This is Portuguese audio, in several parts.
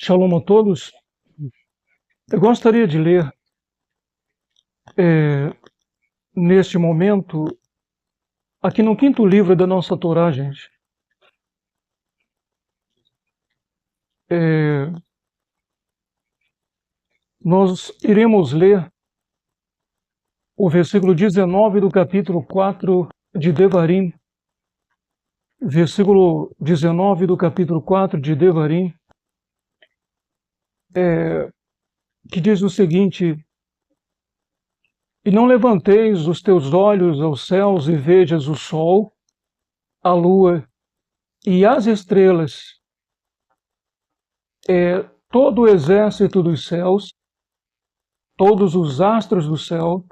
Shalom a todos. Eu gostaria de ler, neste momento, aqui no quinto livro da nossa Torá, gente. Nós iremos ler o versículo 19 do capítulo 4 de Devarim. Versículo 19 do capítulo 4 de Devarim, que diz o seguinte: E não levanteis os teus olhos aos céus e vejas o sol, a lua e as estrelas, todo o exército dos céus, todos os astros do céu,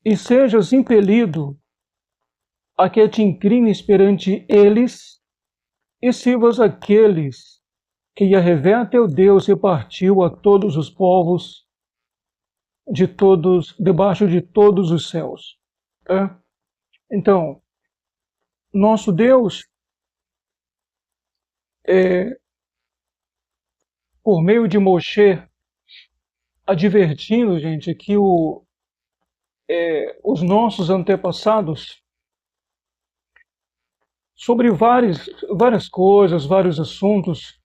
e sejas impelido a que te inclines perante eles, e sirvas aqueles que Yahvé teu Deus repartiu a todos os povos debaixo de todos os céus. Então, nosso Deus, por meio de Moshe, advertindo, gente, que os nossos antepassados, sobre várias coisas, vários assuntos,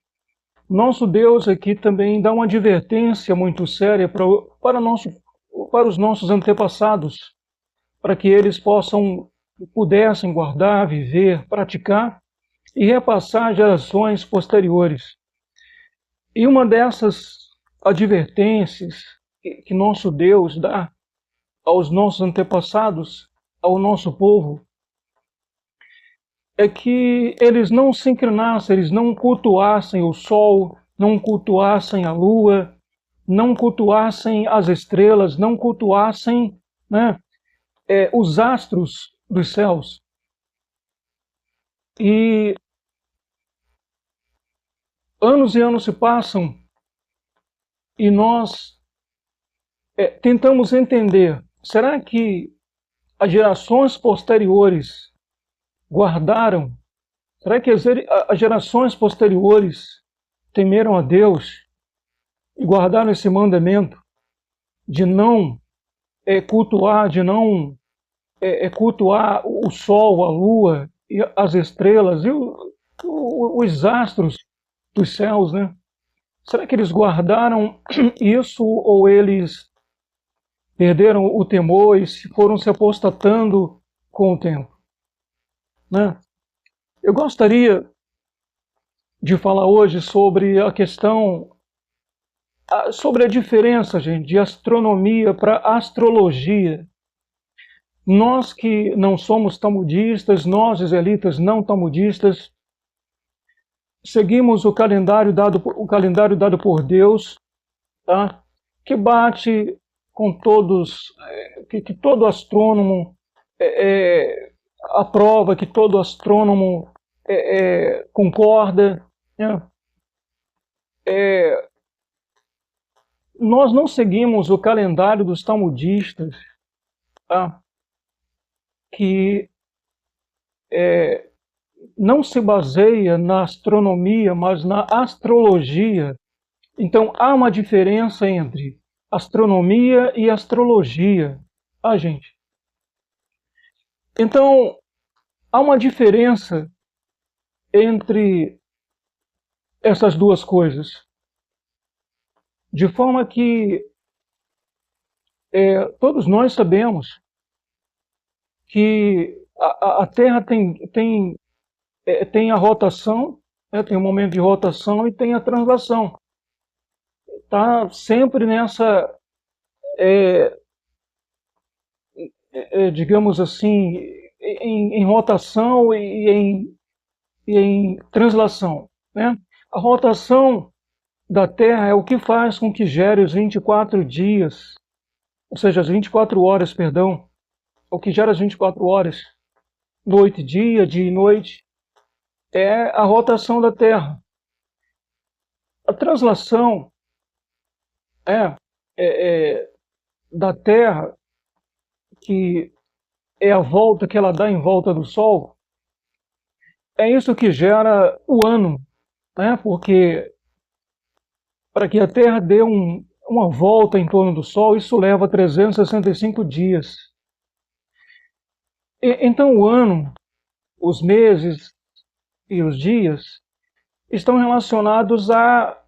nosso Deus aqui também dá uma advertência muito séria para os nossos antepassados, para que eles pudessem guardar, viver, praticar e repassar gerações posteriores. E uma dessas advertências que nosso Deus dá aos nossos antepassados, ao nosso povo, é que eles não se inclinassem, eles não cultuassem o sol, não cultuassem a lua, não cultuassem as estrelas, não cultuassem, os astros dos céus. E anos e anos se passam e nós tentamos entender, será que as gerações posteriores guardaram? Será que as gerações posteriores temeram a Deus e guardaram esse mandamento de não cultuar, cultuar o sol, a lua, e as estrelas e os astros dos céus, né? Será que eles guardaram isso ou eles perderam o temor e foram se apostatando com o tempo? Eu gostaria de falar hoje sobre a questão, sobre a diferença, gente, de astronomia para astrologia. Nós que não somos talmudistas, nós israelitas não talmudistas, seguimos o calendário dado por Deus, tá? Que bate com todos, que todo astrônomo aprova, que todo astrônomo concorda. Nós não seguimos o calendário dos talmudistas, tá? Que não se baseia na astronomia, mas na astrologia. Então há uma diferença entre astronomia e astrologia, tá, gente? Então há uma diferença entre essas duas coisas, de forma que todos nós sabemos que a Terra tem a rotação, tem um momento de rotação e tem a translação. Está sempre nessa, digamos assim, em rotação e em translação, né? A rotação da Terra é o que faz com que gere os 24 dias, ou seja, as 24 horas, perdão, o que gera as 24 horas, noite, dia e noite, é a rotação da Terra. A translação da Terra, que é a volta que ela dá em volta do Sol, é isso que gera o ano, né? Porque para que a Terra dê uma volta em torno do Sol, isso leva 365 dias. Então o ano, os meses e os dias estão relacionados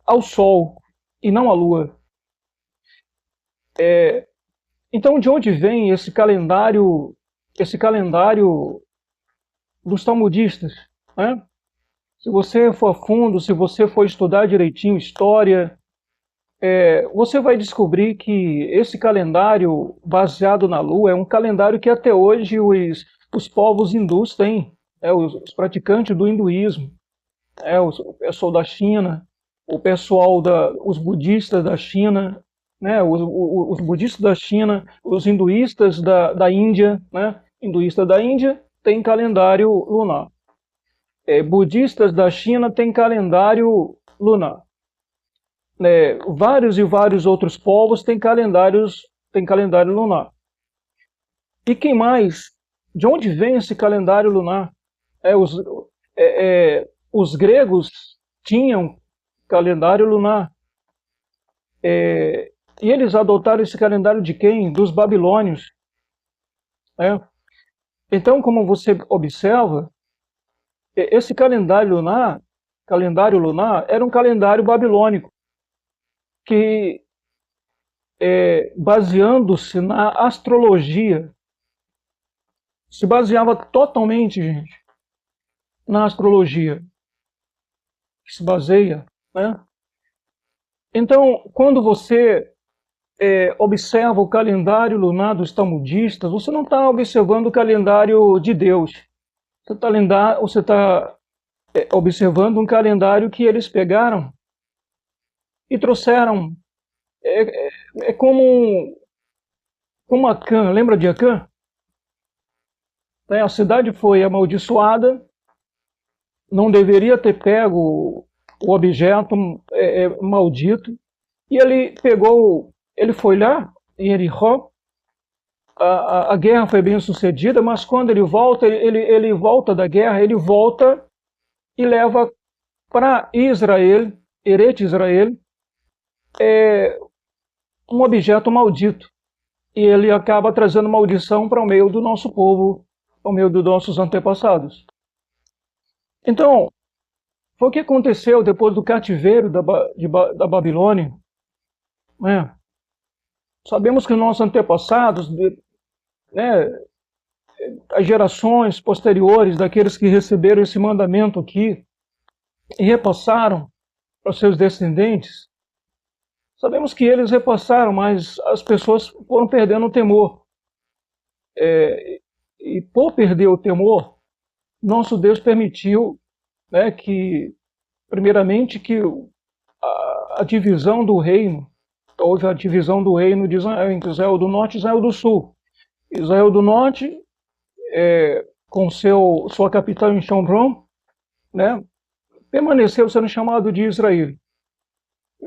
ao Sol e não à Lua. Então, de onde vem esse calendário dos talmudistas, né? Se você for a fundo, se você for estudar direitinho história, você vai descobrir que esse calendário baseado na Lua é um calendário que até hoje os povos hindus têm, os praticantes do hinduísmo, o pessoal da China, os budistas da China, né, os budistas da China, os hinduístas da Índia, né, hinduísta da Índia tem calendário lunar. Budistas da China têm calendário lunar. Vários e vários outros povos têm calendário lunar. E quem mais? De onde vem esse calendário lunar? Os gregos tinham calendário lunar. E eles adotaram esse calendário de quem? Dos babilônios. Então, como você observa, esse calendário lunar era um calendário babilônico, que, baseando-se na astrologia, se baseava totalmente, gente, na astrologia, que se baseia, né? Então, quando você observa o calendário lunar dos talmudistas, você não está observando o calendário de Deus. Você está observando um calendário que eles pegaram e trouxeram. É como Acã. Lembra de Acã? A cidade foi amaldiçoada, não deveria ter pego o objeto maldito, e ele foi lá em Jericó. A guerra foi bem sucedida, mas quando ele volta da guerra, ele volta e leva para Israel, Eret Israel, um objeto maldito. E ele acaba trazendo maldição para o meio do nosso povo, ao meio dos nossos antepassados. Então, foi o que aconteceu depois do cativeiro da Babilônia. Sabemos que nossos antepassados, as gerações posteriores daqueles que receberam esse mandamento aqui e repassaram para seus descendentes, sabemos que eles repassaram, mas as pessoas foram perdendo o temor. E por perder o temor, nosso Deus permitiu, primeiramente, que a divisão do reino, houve a divisão do reino de Israel entre Israel do Norte e Israel do Sul. Israel do Norte, com sua capital em Shomron, permaneceu sendo chamado de Israel.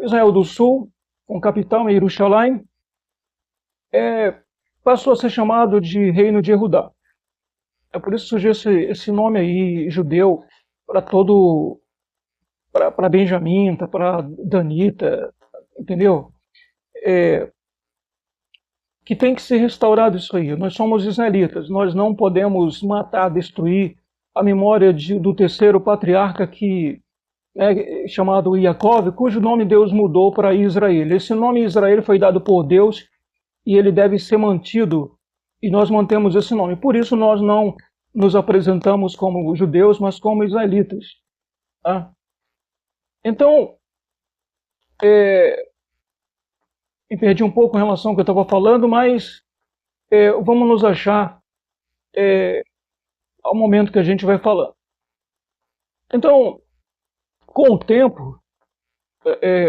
Israel do Sul, com capital em Jerusalém, passou a ser chamado de Reino de Judá. É por isso que surgiu esse nome aí, judeu, para Benjamim, para Danita, entendeu? Que tem que ser restaurado isso aí. Nós somos israelitas, nós não podemos matar, destruir a memória do terceiro patriarca chamado Jacob, cujo nome Deus mudou para Israel. Esse nome Israel foi dado por Deus e ele deve ser mantido, e nós mantemos esse nome. Por isso nós não nos apresentamos como judeus, mas como israelitas. Tá? Então, me perdi um pouco em relação ao que eu estava falando, mas vamos nos achar ao momento que a gente vai falando. Então, com o tempo,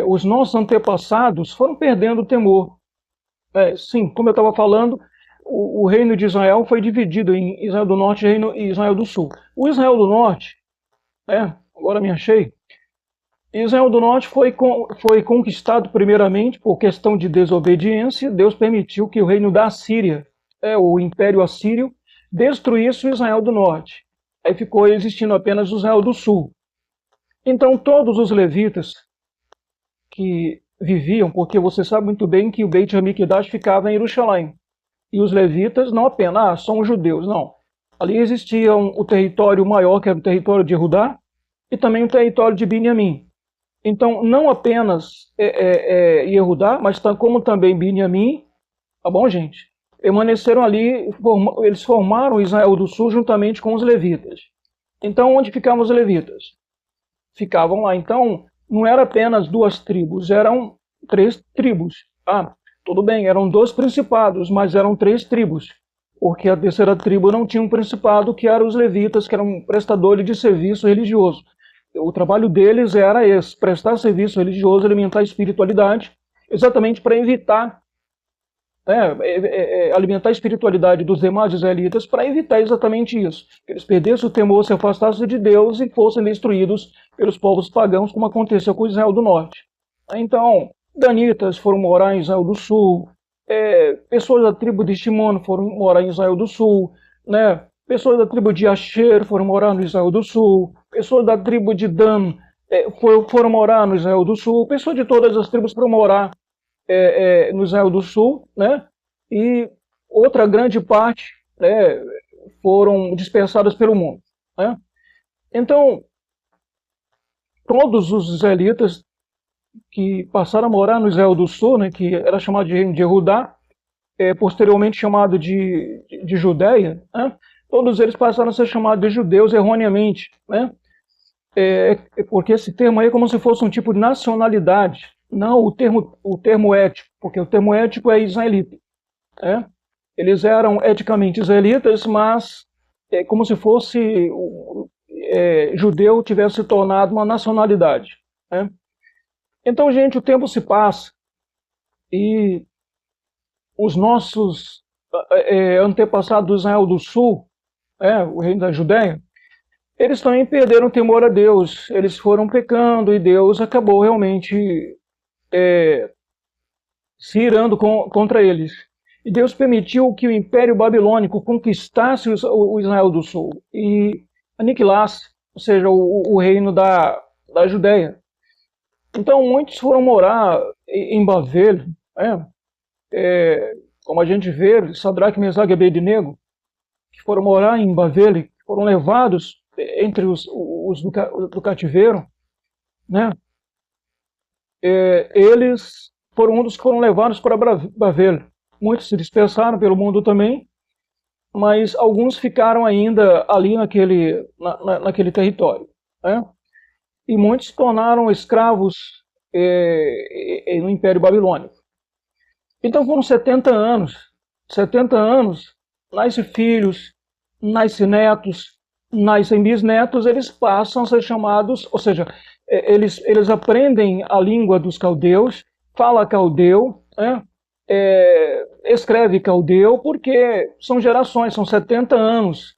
os nossos antepassados foram perdendo o temor. Sim, como eu estava falando, o reino de Israel foi dividido em Israel do Norte e Israel do Sul. O Israel do Norte, agora me achei, Israel do Norte foi conquistado primeiramente por questão de desobediência. Deus permitiu que o reino da Assíria, o Império Assírio, destruísse o Israel do Norte. Aí ficou existindo apenas o Israel do Sul. Então todos os levitas que viviam, porque você sabe muito bem que o Beit HaMikdash ficava em Jerusalém. E os levitas não apenas são judeus, não. Ali existia o território maior, que era o território de Judá, e também o território de Binyamin. Então, não apenas Yehudá, mas como também Binyamin, tá bom, gente? Permaneceram ali, eles formaram Israel do Sul juntamente com os levitas. Então, onde ficavam os levitas? Ficavam lá. Então, não era apenas duas tribos, eram 3 tribos. Ah, tudo bem, eram 2 principados, mas eram 3 tribos, porque a terceira tribo não tinha um principado, que eram os levitas, que eram prestadores de serviço religioso. O trabalho deles era esse, prestar serviço religioso, alimentar a espiritualidade, exatamente para evitar, alimentar a espiritualidade dos demais israelitas, para evitar exatamente isso, que eles perdessem o temor, se afastassem de Deus e fossem destruídos pelos povos pagãos, como aconteceu com Israel do Norte. Então, danitas foram morar em Israel do Sul, pessoas da tribo de Shimon foram morar em Israel do Sul, né? Pessoas da tribo de Asher foram morar no Israel do Sul, pessoas da tribo de Dan foram morar no Israel do Sul, pessoas de todas as tribos foram morar no Israel do Sul, né? E outra grande parte, né, foram dispersadas pelo mundo, né? Então, todos os israelitas que passaram a morar no Israel do Sul, né, que era chamado de reino de Judá, posteriormente chamado de Judéia, né? Todos eles passaram a ser chamados de judeus erroneamente, né? Porque esse termo aí é como se fosse um tipo de nacionalidade, não o termo ético, porque o termo ético é israelita, né? Eles eram eticamente israelitas, mas é como se fosse judeu tivesse se tornado uma nacionalidade, né? Então, gente, o tempo se passa e os nossos antepassados do Israel do Sul, o reino da Judéia, eles também perderam o temor a Deus. Eles foram pecando e Deus acabou realmente se irando contra eles. E Deus permitiu que o Império Babilônico conquistasse o Israel do Sul e aniquilasse, ou seja, o reino da Judéia. Então, muitos foram morar em Bavel, como a gente vê, Sadraque, Mesaque e Abednego, que foram morar em Bavel, foram levados entre os do cativeiro, né? Eles foram um dos que foram levados para Bavel. Muitos se dispersaram pelo mundo também, mas alguns ficaram ainda ali naquele território, né? E muitos se tornaram escravos no Império Babilônico. Então foram 70 anos. 70 anos, nasce filhos, nasce netos, nascem bisnetos, eles passam a ser chamados, ou seja, eles aprendem a língua dos caldeus, fala caldeu, escreve caldeu, porque são gerações, são 70 anos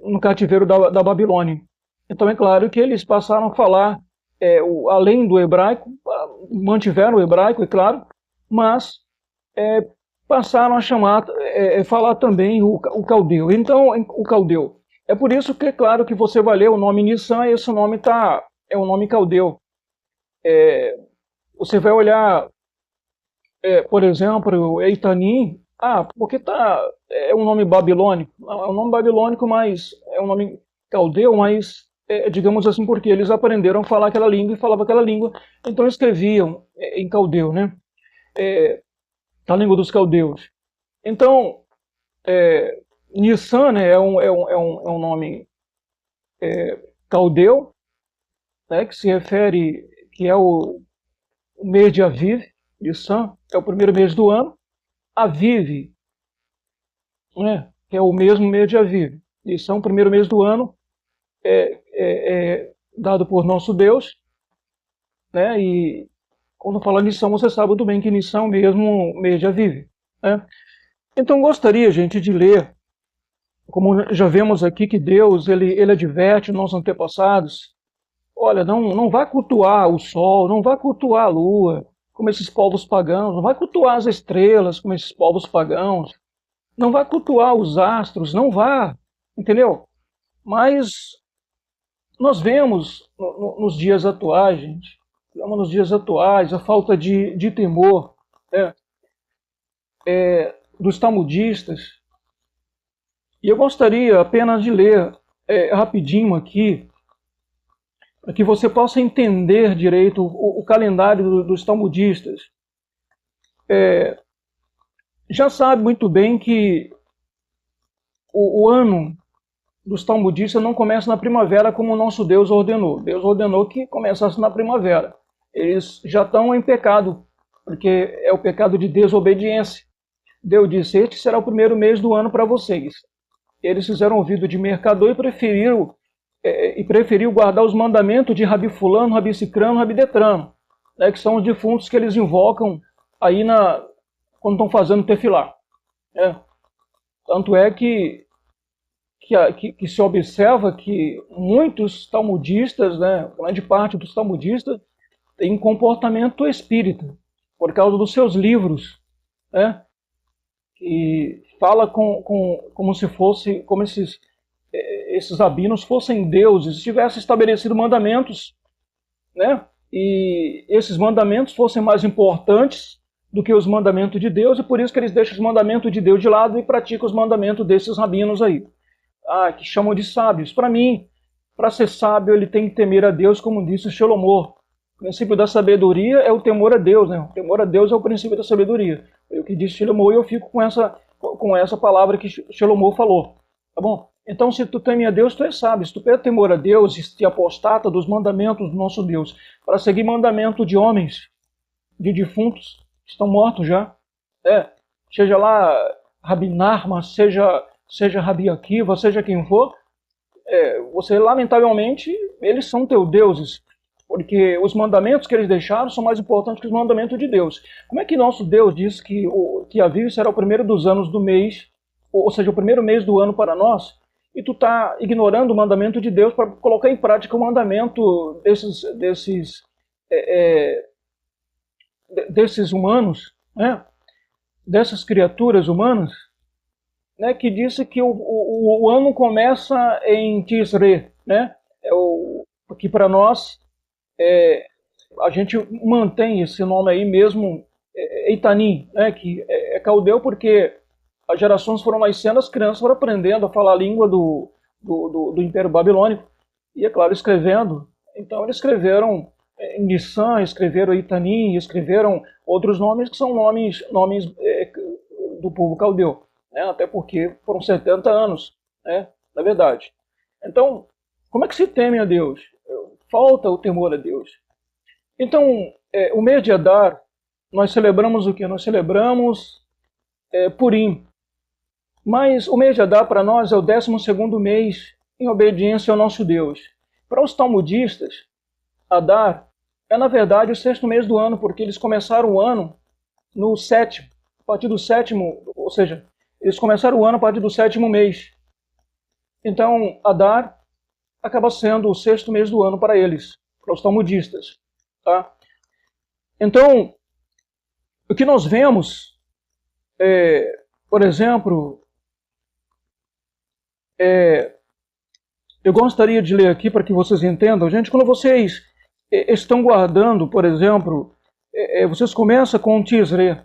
no cativeiro da Babilônia. Então é claro que eles passaram a falar, além do hebraico, mantiveram o hebraico, é claro, mas passaram a falar também o caldeu. Então, o caldeu. É por isso que é claro que você vai ler o nome Nissan, e esse nome é um nome caldeu. Você vai olhar, por exemplo, Eitanim, porque é um nome babilônico. É um nome babilônico, mas é um nome caldeu, mas digamos assim, porque eles aprenderam a falar aquela língua e falavam aquela língua, então escreviam em caldeu, né? A língua dos caldeus. Então, Nissan, né, é um nome caldeu, né, que se refere, que é o mês de Aviv. Nissan é o primeiro mês do ano. Aviv, né, que é o mesmo mês de Aviv. Nissan, o primeiro mês do ano, dado por nosso Deus, né, e quando fala Nissan, você sabe muito bem que Nissan é o mesmo mês de Aviv, né? Então, gostaria, gente, de ler, como já vemos aqui, que Deus, ele adverte nossos antepassados. Olha, não vá cultuar o sol, não vá cultuar a lua, como esses povos pagãos, não vá cultuar as estrelas, como esses povos pagãos, não vá cultuar os astros, não vá, entendeu? Mas nós vemos nos dias atuais, gente, nos dias atuais, a falta de temor, né, dos talmudistas. E eu gostaria apenas de ler rapidinho aqui, para que você possa entender direito o calendário dos talmudistas. Já sabe muito bem que o ano dos talmudistas não começa na primavera como o nosso Deus ordenou. Deus ordenou que começasse na primavera. Eles já estão em pecado, porque é o pecado de desobediência. Deus disse, este será o primeiro mês do ano para vocês. Eles fizeram ouvido de mercador e preferiu guardar os mandamentos de Rabi Fulano, Rabi Cicrano, Rabi Detrano, né, que são os defuntos que eles invocam aí quando estão fazendo tefilá. Né? Tanto é que se observa que muitos talmudistas, né, grande parte dos talmudistas, tem comportamento espírita, por causa dos seus livros, né, que fala como se fosse, como esses rabinos fossem deuses, tivessem estabelecido mandamentos, né, e esses mandamentos fossem mais importantes do que os mandamentos de Deus, e por isso que eles deixam os mandamentos de Deus de lado e praticam os mandamentos desses rabinos aí. Que chamam de sábios. Para mim, para ser sábio, ele tem que temer a Deus, como disse Shalomó. O princípio da sabedoria é o temor a Deus, né? O temor a Deus é o princípio da sabedoria. É o que disse Shalomó e eu fico com essa palavra que Shalomó falou. Tá bom? Então, se tu teme a Deus, tu é sábio. Se tu pede temor a Deus e te apostata dos mandamentos do nosso Deus, para seguir mandamento de homens, de defuntos, que estão mortos já, seja lá Rabi Narma, seja Rabi Akiva, seja quem for, você, lamentavelmente, eles são teus deuses, porque os mandamentos que eles deixaram são mais importantes que os mandamentos de Deus. Como é que nosso Deus diz que Aviv será o primeiro dos anos do mês, ou seja, o primeiro mês do ano para nós, e tu está ignorando o mandamento de Deus para colocar em prática o mandamento desses humanos, né? Dessas criaturas humanas, né, que disse que o ano começa em Tisre, né? Que para nós a gente mantém esse nome aí mesmo, Eitanim, né? Que é caldeu porque as gerações foram nascendo, as crianças foram aprendendo a falar a língua do Império Babilônico e, é claro, escrevendo. Então eles escreveram Nissan, escreveram Eitanim, escreveram outros nomes que são nomes do povo caldeu. Né? Até porque foram 70 anos, né? Na verdade. Então, como é que se teme a Deus? Falta o temor a Deus. Então, o mês de Adar, nós celebramos o que? Nós celebramos Purim. Mas o mês de Adar para nós é o 12º mês em obediência ao nosso Deus. Para os talmudistas, Adar é na verdade o 6º mês do ano, porque eles começaram o ano no 7º. A partir do 7º, ou seja, eles começaram o ano a partir do 7º mês. Então, Adar acaba sendo o 6º mês do ano para eles, para os talmudistas. Tá? Então, o que nós vemos, por exemplo, eu gostaria de ler aqui para que vocês entendam. Gente, quando vocês estão guardando, por exemplo, vocês começam com o Tisre,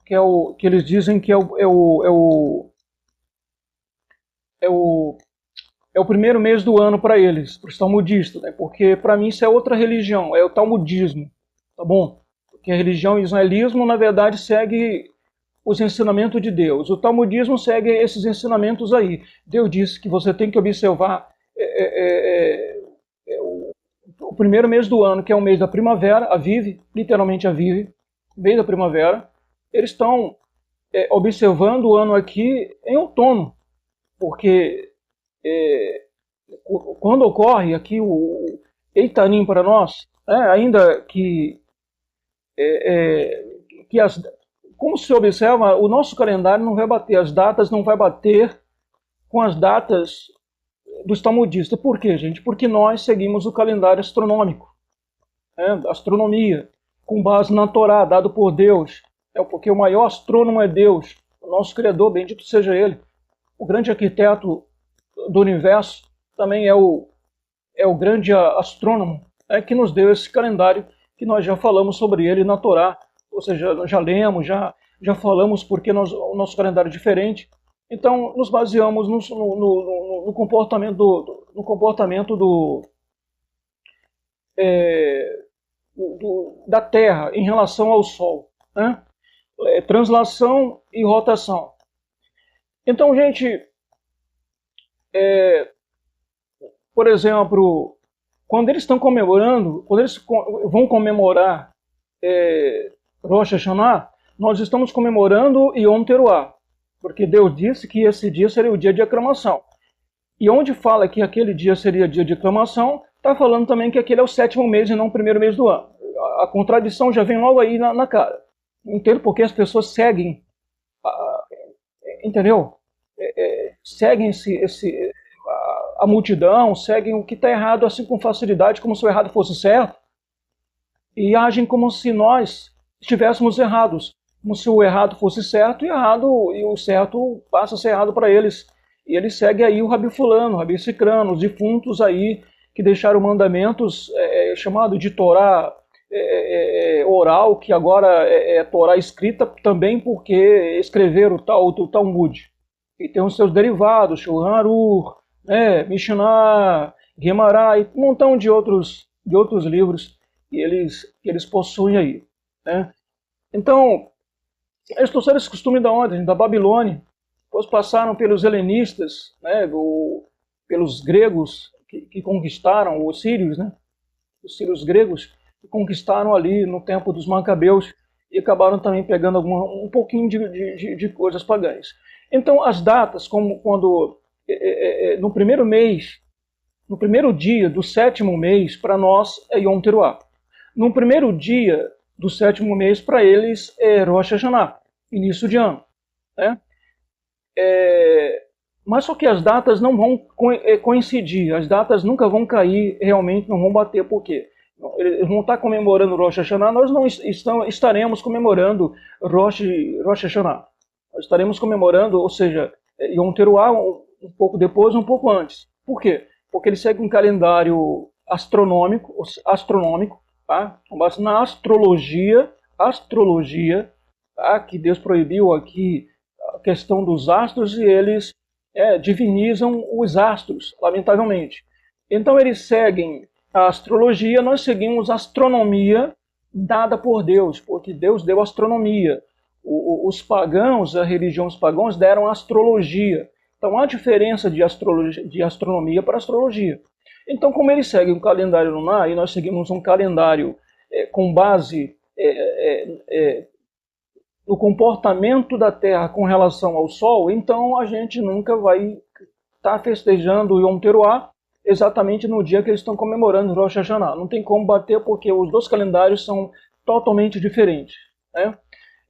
que é o que eles dizem que é o primeiro mês do ano para eles, para os talmudistas, né? Porque para mim isso é outra religião, é o talmudismo, tá bom? Porque a religião israelismo, na verdade, segue os ensinamentos de Deus. O talmudismo segue esses ensinamentos aí. Deus disse que você tem que observar o primeiro mês do ano, que é o mês da primavera, Aviv, literalmente Aviv, mês da primavera. Eles estão observando o ano aqui em outono, porque quando ocorre aqui o Eitanim para nós, ainda que como se observa, o nosso calendário não vai bater, as datas não vai bater com as datas dos talmudistas. Por quê, gente? Porque nós seguimos o calendário astronômico, astronomia, com base na Torá, dado por Deus. Porque o maior astrônomo é Deus, o nosso Criador, bendito seja Ele. O grande arquiteto do universo também é o grande astrônomo, que nos deu esse calendário que nós já falamos sobre ele na Torá, ou seja, nós já lemos, já falamos porque o nosso calendário é diferente. Então, nos baseamos no comportamento da Terra em relação ao Sol, né? Translação e rotação. Então, gente, por exemplo, quando eles estão comemorando, quando eles vão comemorar Rosh Hashanah, nós estamos comemorando Yom Teruah, porque Deus disse que esse dia seria o dia de aclamação. E onde fala que aquele dia seria dia de aclamação, está falando também que aquele é o 7º mês e não o 1º mês do ano. A contradição já vem logo aí na cara. Não entendo porque as pessoas seguem, entendeu? Seguem a multidão, seguem o que está errado assim com facilidade, como se o errado fosse certo, e agem como se nós estivéssemos errados, como se o errado fosse certo e o certo passa a ser errado para eles. E eles seguem aí o Rabi Fulano, o Rabi Cicrano, os defuntos aí que deixaram mandamentos chamado de Torá oral, que agora é Torá escrita também porque escreveram o Talmud. E tem os seus derivados, Shulchan Aruch, Mishnah, Gemara e um montão de outros livros que eles possuem aí, né? Então, eles trouxeram esse costume da onde? Da Babilônia. Depois passaram pelos helenistas, né, pelos gregos que conquistaram, os sírios, né? Os sírios gregos que conquistaram ali no tempo dos Macabeus e acabaram também pegando um pouquinho de coisas pagãs. Então, as datas, como quando no primeiro mês, no primeiro dia do 7º mês, para nós é Yom Teruah. No primeiro dia do 7º mês, para eles é Rosh Hashanah, início de ano, né? Mas só que as datas não vão coincidir, as datas nunca vão cair, realmente não vão bater, por quê? Eles vão estar comemorando Rosh Hashanah, nós não estaremos comemorando Rosh Hashanah. Nós estaremos comemorando, ou seja, Yom Teruah um pouco depois, um pouco antes. Por quê? Porque ele segue um calendário astronômico, tá? Com base na astrologia, tá? Que Deus proibiu aqui a questão dos astros e eles divinizam os astros, lamentavelmente. Então eles seguem a astrologia, nós seguimos a astronomia dada por Deus, porque Deus deu astronomia. Os pagãos, as religiões pagãs deram astrologia. Então há diferença de astronomia para astrologia. Então, como eles seguem um calendário lunar e nós seguimos um calendário com base no comportamento da Terra com relação ao Sol, então a gente nunca vai estar festejando o Yom Teruah exatamente no dia que eles estão comemorando Rosh Hashanah. Não tem como bater porque os dois calendários são totalmente diferentes, né?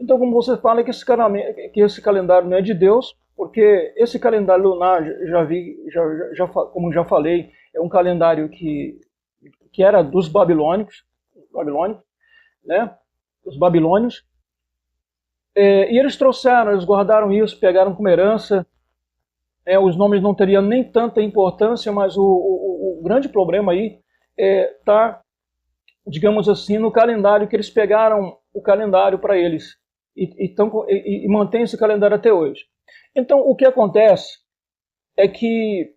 Então, como você fala que esse calendário não é de Deus, porque esse calendário lunar, como já falei, é um calendário que era dos babilônicos, né? Os babilônios. E eles trouxeram, eles guardaram isso, pegaram como herança. Os nomes não teriam nem tanta importância, mas o grande problema aí está, digamos assim, no calendário que eles pegaram o calendário para eles e mantém esse calendário até hoje. Então, o que acontece é que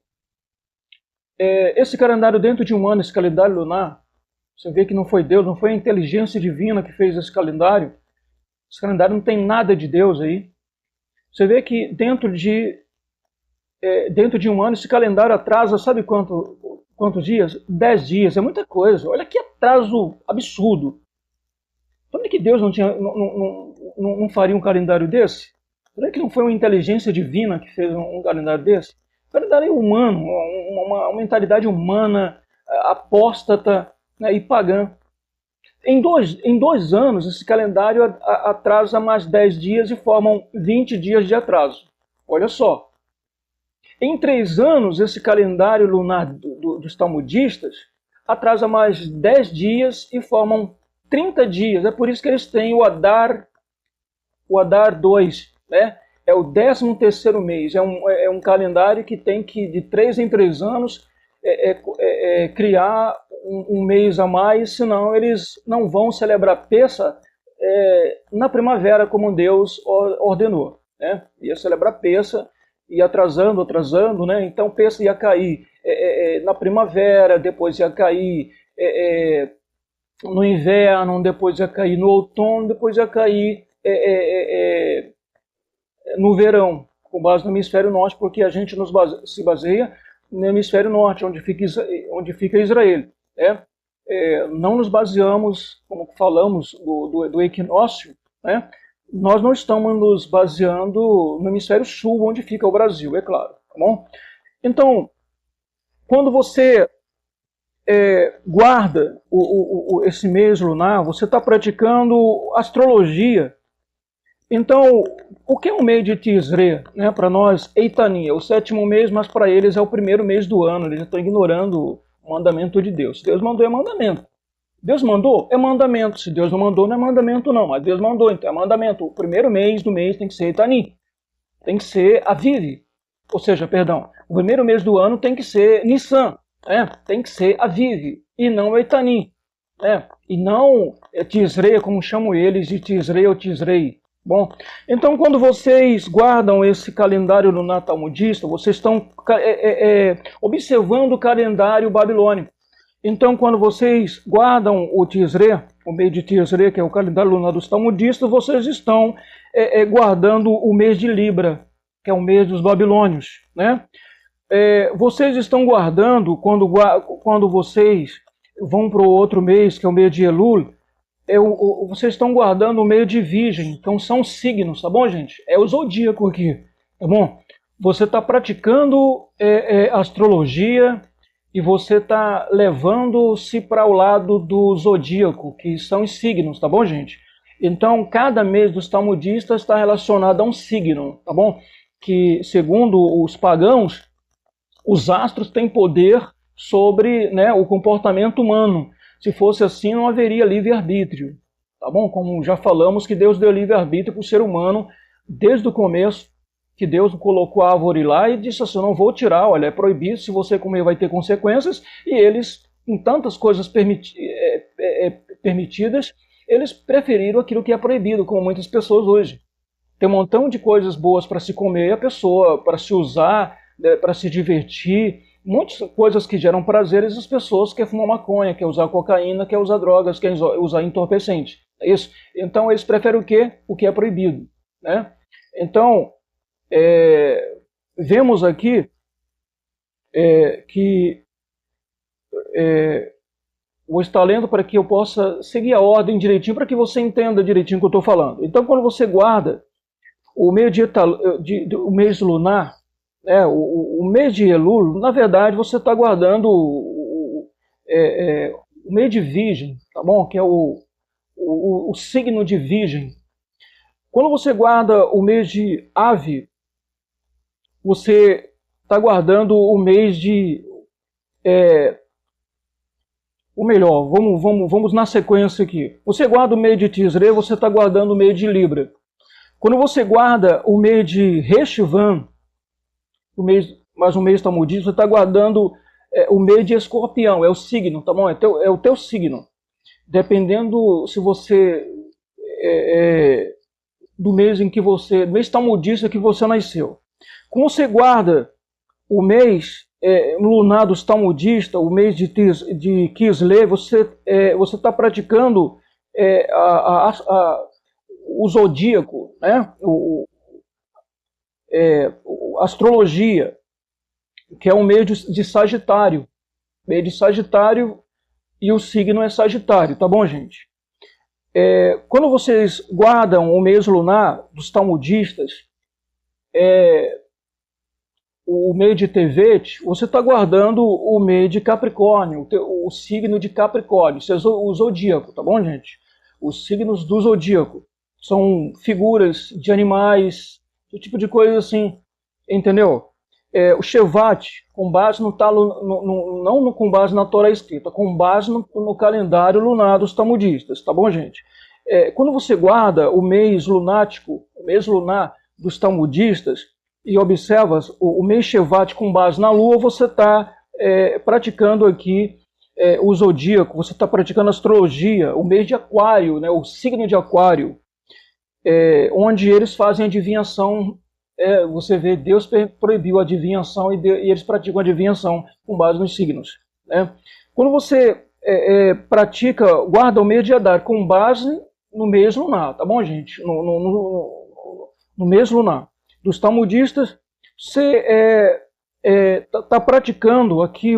esse calendário dentro de um ano, esse calendário lunar, você vê que não foi Deus, não foi a inteligência divina que fez esse calendário. Esse calendário não tem nada de Deus aí. Você vê que dentro de um ano, esse calendário atrasa, sabe quantos dias? 10 dias, é muita coisa. Olha que atraso absurdo. Sabe que Deus não faria um calendário desse? Será que não foi uma inteligência divina que fez um calendário desse? O calendário é humano, uma mentalidade humana, apóstata, né, e pagã. Em dois anos, esse calendário atrasa mais 10 dias e formam 20 dias de atraso. Olha só. Em 3 anos, esse calendário lunar dos talmudistas atrasa mais 10 dias e formam 30 dias. É por isso que eles têm o Adar 2, né? É o 13º mês. É um calendário que tem que, de 3 em 3 anos, criar um mês a mais, senão eles não vão celebrar Pêssar na primavera, como Deus ordenou, né? Ia celebrar Pêssar, ia atrasando, né? Então Pêssar ia cair na primavera, depois ia cair no inverno, depois ia cair no outono, depois ia cair no verão, com base no hemisfério norte, porque a gente se baseia no hemisfério norte, onde fica Israel, né? Não nos baseamos, como falamos, do equinócio, né? Nós não estamos nos baseando no hemisfério sul, onde fica o Brasil, é claro, tá bom? Então, quando você guarda esse mês lunar, você está praticando astrologia. Então, o que é o mês de Tisré? Né? Para nós, Eitani, é o 7º mês, mas para eles é o 1º mês do ano. Eles estão ignorando o mandamento de Deus. Se Deus mandou, é mandamento. Deus mandou, é mandamento. Se Deus não mandou, não é mandamento não. Mas Deus mandou, então é mandamento. O 1º mês do mês tem que ser Eitani. Tem que ser Aviv. Ou seja, perdão, o 1º mês do ano tem que ser Nissan. Tem que ser Aviv. E não Eitani. E não Tisré, como chamam eles de Tisré ou Tisrei. Bom, então quando vocês guardam esse calendário lunar talmudista, vocês estão observando o calendário babilônico. Então quando vocês guardam o Tisré, o mês de Tisré, que é o calendário lunar dos talmudistas, vocês estão guardando o mês de Libra, que é o mês dos babilônios, né? Vocês estão guardando, quando vocês vão para o outro mês, que é o mês de Elul, vocês estão guardando o meio de Virgem, então são signos, tá bom, gente? É o zodíaco aqui, tá bom? Você está praticando astrologia e você está levando-se para o lado do zodíaco, que são os signos, tá bom, gente? Então, cada mês dos talmudistas está relacionado a um signo, tá bom? Que, segundo os pagãos, os astros têm poder sobre, né, o comportamento humano. Se fosse assim, não haveria livre-arbítrio, tá bom? Como já falamos que Deus deu livre-arbítrio para o ser humano desde o começo, que Deus colocou a árvore lá e disse assim, eu não vou tirar, olha, é proibido, se você comer vai ter consequências, e eles, em tantas coisas permitidas, eles preferiram aquilo que é proibido, como muitas pessoas hoje. Tem um montão de coisas boas para se comer, a pessoa, para se usar, para se divertir, muitas coisas que geram prazeres, as pessoas querem fumar maconha, querem usar cocaína, querem usar drogas, querem usar entorpecente. É isso. Então eles preferem o quê? O que é proibido, né? Então, vemos aqui que vou estar lendo para que eu possa seguir a ordem direitinho, para que você entenda direitinho o que eu estou falando. Então, quando você guarda o mês lunar, o mês de Elul, na verdade, você está guardando o mês de Virgem, tá bom? Que é o signo de Virgem. Quando você guarda o mês de Ave, você está guardando o mês de... ou melhor, vamos na sequência aqui. Você guarda o mês de Tisré, você está guardando o mês de Libra. Quando você guarda o mês de Reshivan, mais um mês talmudista, você está guardando o mês de Escorpião, é o signo, tá bom? É o teu signo. Dependendo se você... do mês em que você... do mês talmudista que você nasceu. Como você guarda o mês lunar dos talmudistas, o mês de Kislev, você está praticando o zodíaco, né? Astrologia, que é o mês de Sagitário. Mês de Sagitário e o signo é Sagitário, tá bom, gente? Quando vocês guardam o mês lunar dos talmudistas, o mês de Tevet, você está guardando o mês de Capricórnio, o signo de Capricórnio, isso é o zodíaco, tá bom, gente? Os signos do zodíaco são figuras de animais, esse tipo de coisa assim, entendeu? O Shevat, com base não com base na Torá escrita, com base no calendário lunar dos talmudistas, tá bom, gente? Quando você guarda o mês lunático, o mês lunar dos talmudistas, e observa o mês Shevat com base na lua, você está praticando aqui o zodíaco, você está praticando astrologia, o mês de Aquário, né, o signo de Aquário, onde eles fazem adivinhação. Você vê, Deus proibiu a adivinhação e eles praticam adivinhação com base nos signos. Né? Quando você pratica, guarda o mês de Adar com base no mês lunar, tá bom, gente? No mês lunar. Dos talmudistas, você está praticando aqui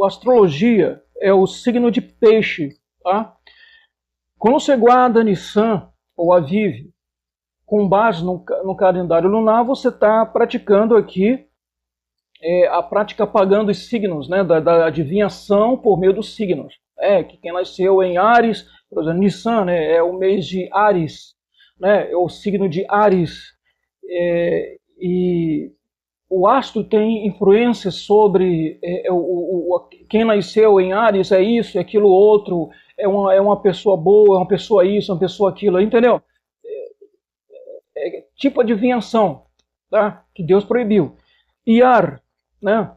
a astrologia, é o signo de peixe, tá? Quando você guarda Nissan ou Aviv com base no calendário lunar, você está praticando aqui a prática pagando os signos, né, da adivinhação por meio dos signos. Que quem nasceu em Áries, por exemplo, Nissan, né, é o mês de Áries, né, é o signo de Áries, e o astro tem influência sobre quem nasceu em Áries, é isso, é aquilo outro, é uma pessoa boa, é uma pessoa isso, é uma pessoa aquilo, entendeu? Tipo adivinhação, tá? Que Deus proibiu. Iyar, né?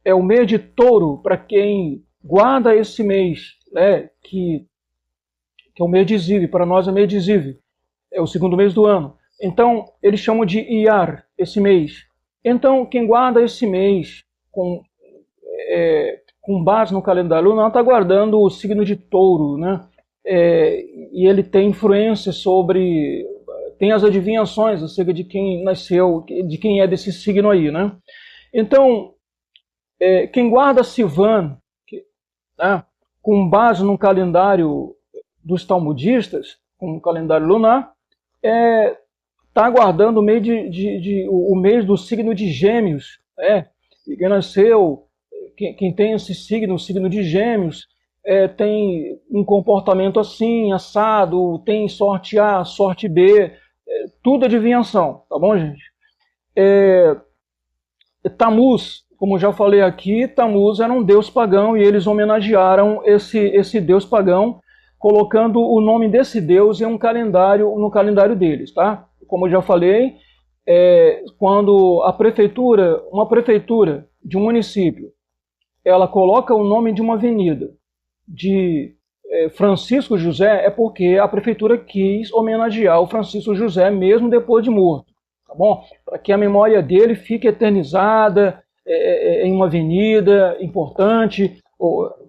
É o mês de touro, para quem guarda esse mês, né? Que é o mês de Ziv, para nós é mês de Ziv, é o segundo mês do ano. Então, eles chamam de Iyar, esse mês. Então, quem guarda esse mês com base no calendário lunar está guardando o signo de touro, né? E ele tem influência sobre... Tem as adivinhações acerca de quem nasceu, de quem é desse signo aí, né? Então, quem guarda Sivan, né, com base no calendário dos talmudistas, com o calendário lunar, está aguardando o mês do signo de Gêmeos. Quem nasceu, quem tem esse signo, o signo de Gêmeos, tem um comportamento assim, assado, tem sorte A, sorte B, tudo adivinhação, tá bom, gente? Tammuz, como já falei aqui, Tammuz era um deus pagão e eles homenagearam esse deus pagão, colocando o nome desse deus em no calendário deles, tá? Como eu já falei, quando uma prefeitura de um município, ela coloca o nome de uma avenida de Francisco José, é porque a prefeitura quis homenagear o Francisco José mesmo depois de morto, tá bom? Para que a memória dele fique eternizada em uma avenida importante,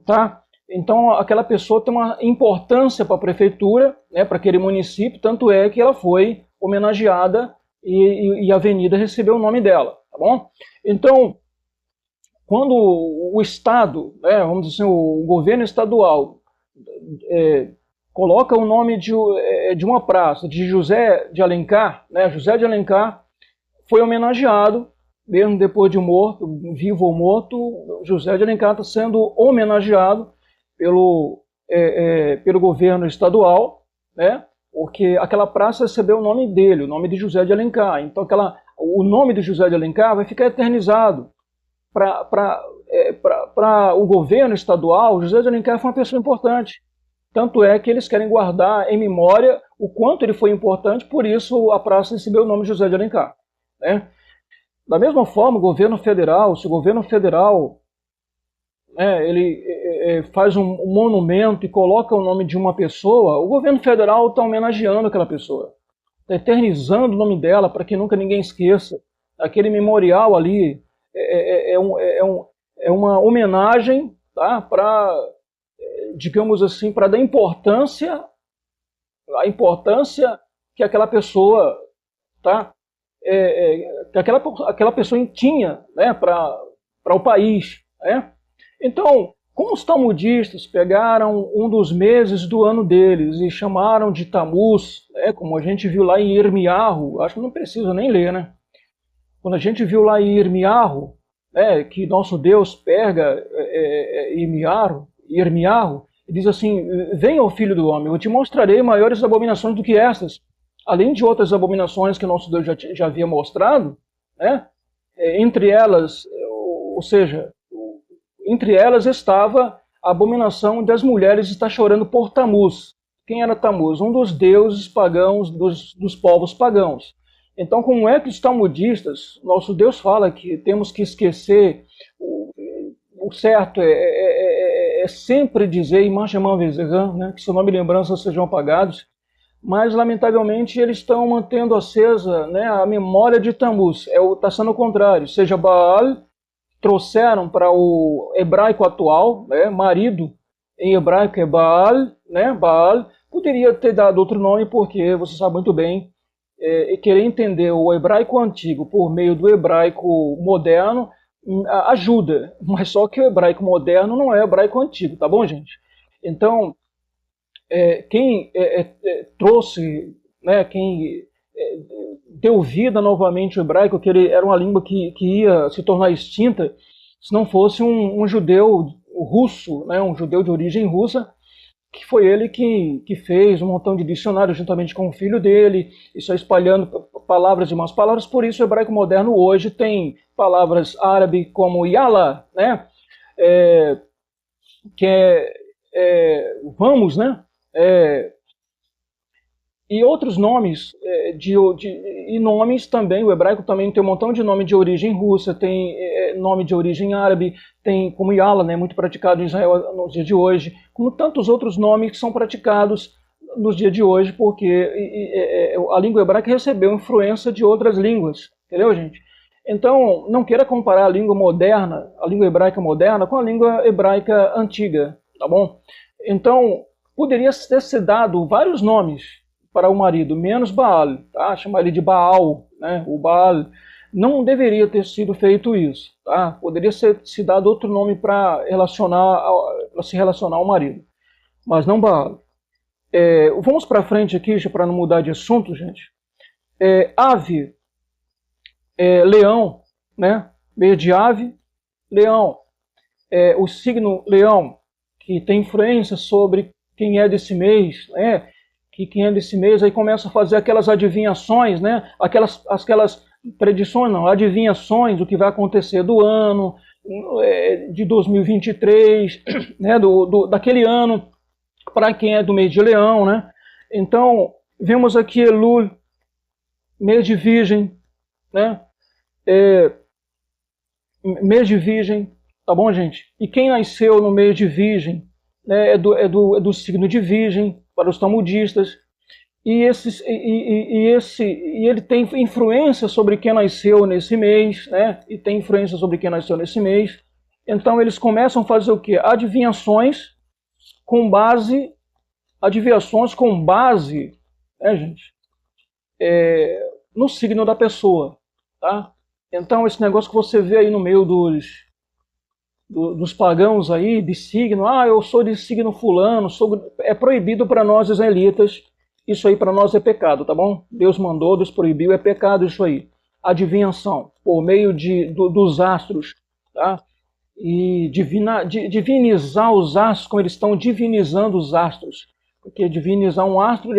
tá? Então aquela pessoa tem uma importância para a prefeitura, né, para aquele município, tanto é que ela foi homenageada e a avenida recebeu o nome dela, tá bom? Então, quando o Estado, vamos dizer assim, o governo estadual, coloca o nome de uma praça, de José de Alencar, né? José de Alencar foi homenageado, mesmo depois de morto, vivo ou morto, José de Alencar está sendo homenageado pelo governo estadual, né? Porque aquela praça recebeu o nome dele, o nome de José de Alencar. Então o nome de José de Alencar vai ficar eternizado. Para o governo estadual, José de Alencar foi uma pessoa importante. Tanto é que eles querem guardar em memória o quanto ele foi importante, por isso a praça recebeu o nome de José de Alencar. Né? Da mesma forma, o governo federal, se o governo federal ele faz um monumento e coloca o nome de uma pessoa, o governo federal está homenageando aquela pessoa, está eternizando o nome dela para que nunca ninguém esqueça. Aquele memorial ali é uma homenagem, tá? Para, digamos assim, para dar importância, a importância que aquela pessoa, tá? Que aquela pessoa tinha, né? Para o país, né? Então, como os talmudistas pegaram um dos meses do ano deles e chamaram de Tammuz, como a gente viu lá em Irmiarro, acho que não precisa nem ler, né? Quando a gente viu lá em Irmiarro, que nosso Deus pega Irmiarro, e diz assim: venha, ó filho do homem, eu te mostrarei maiores abominações do que estas, além de outras abominações que nosso Deus já havia mostrado, né? Entre elas, ou seja, entre elas estava a abominação das mulheres estar chorando por Tammuz. Quem era Tammuz? Um dos deuses pagãos, dos povos pagãos. Então, como é que os talmudistas, nosso Deus fala que temos que esquecer o certo é sempre dizer Imam Shemam Vezerran, né, que seu nome e lembrança sejam apagados, mas lamentavelmente eles estão mantendo acesa, né, a memória de Tammuz. Está sendo o contrário, seja Baal, trouxeram para o hebraico atual, né, marido em hebraico é Baal, né, Baal, poderia ter dado outro nome porque você sabe muito bem, querer entender o hebraico antigo por meio do hebraico moderno ajuda, mas só que o hebraico moderno não é hebraico antigo, tá bom, gente? Então, quem trouxe, né, quem deu vida novamente ao hebraico, que ele era uma língua que ia se tornar extinta, se não fosse um judeu russo, né, um judeu de origem russa, que foi ele que fez um montão de dicionários juntamente com o filho dele, isso aí espalhando palavras e más palavras. Por isso o hebraico moderno hoje tem palavras árabes como yala, né, que vamos, né, e outros nomes, e nomes também, o hebraico também tem um montão de nome de origem russa, tem nome de origem árabe, tem como Yala, né, muito praticado em Israel nos dias de hoje, como tantos outros nomes que são praticados nos dias de hoje, porque a língua hebraica recebeu influência de outras línguas, entendeu, gente? Então, não queira comparar a língua moderna, a língua hebraica moderna, com a língua hebraica antiga, tá bom? Então, poderia ter se dado vários nomes para o marido, menos Baal, tá? Chamar ele de Baal, né? O Baal. Não deveria ter sido feito isso, tá? Poderia ser se dado outro nome para se relacionar ao marido, mas não Baal. Vamos para frente aqui, para não mudar de assunto, gente. Ave, leão, né? Meio de ave, leão. O signo leão, que tem influência sobre quem é desse mês, né? Que quem é desse mês aí começa a fazer aquelas adivinhações, né? Aquelas predições, não, adivinhações do que vai acontecer do ano, de 2023, né? Daquele ano, para quem é do mês de leão, né? Então, vemos aqui Elul, mês de virgem, né? Mês de virgem, tá bom, gente? E quem nasceu no mês de virgem, né, é do signo de virgem, para os talmudistas, e ele tem influência sobre quem nasceu nesse mês, né? E tem influência sobre quem nasceu nesse mês. Então eles começam a fazer o quê? Adivinhações com base, né, gente? No signo da pessoa, tá? Então esse negócio que você vê aí no meio dos pagãos aí, de signo, eu sou de signo fulano, é proibido para nós israelitas, isso aí para nós é pecado, tá bom? Deus mandou, Deus proibiu, é pecado isso aí. Adivinhação, por meio dos astros, tá? E divinizar os astros, como eles estão divinizando os astros. Porque divinizar um astro,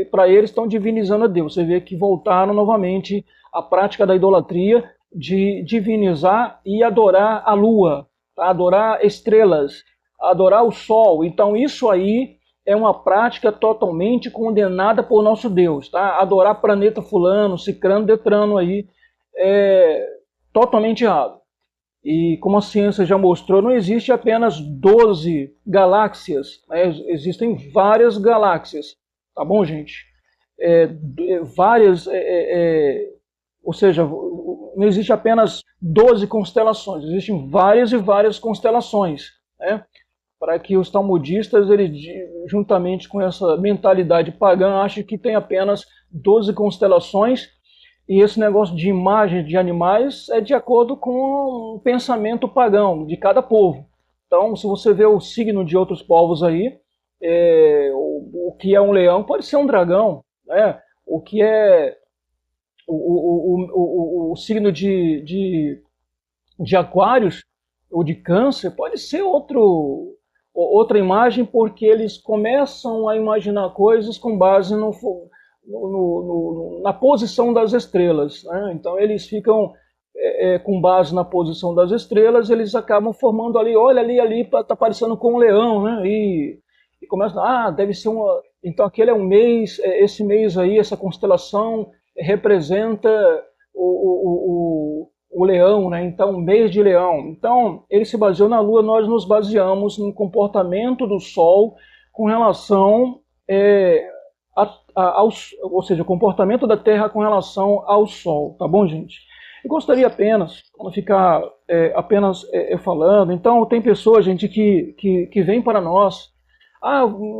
para eles estão divinizando a Deus. Você vê que voltaram novamente à prática da idolatria, de divinizar e adorar a lua, tá? Adorar estrelas, adorar o sol. Então isso aí é uma prática totalmente condenada por nosso Deus, tá? Adorar planeta fulano, cicrano, detrano aí, é totalmente errado. E como a ciência já mostrou, não existe apenas 12 galáxias, né? Existem várias galáxias, tá bom, gente? Ou seja, não existe apenas 12 constelações, existem várias e várias constelações, né? Para que os talmudistas, juntamente com essa mentalidade pagã, achem que tem apenas 12 constelações, e esse negócio de imagens de animais é de acordo com o pensamento pagão de cada povo. Então, se você vê o signo de outros povos aí, o que é um leão pode ser um dragão, né? O que é o signo de aquários ou de câncer pode ser outra imagem, porque eles começam a imaginar coisas com base na posição das estrelas, né? Então eles ficam com base na posição das estrelas, eles acabam formando ali, olha ali está parecendo com um leão, né? E começam, deve ser então aquele é um mês, esse mês aí, essa constelação representa o leão, né? Então, mês de leão. Então, ele se baseou na lua, nós nos baseamos no comportamento do sol com relação ou seja, o comportamento da Terra com relação ao sol, tá bom, gente? Eu gostaria apenas, para não ficar falando, então tem pessoas, gente, que vem para nós,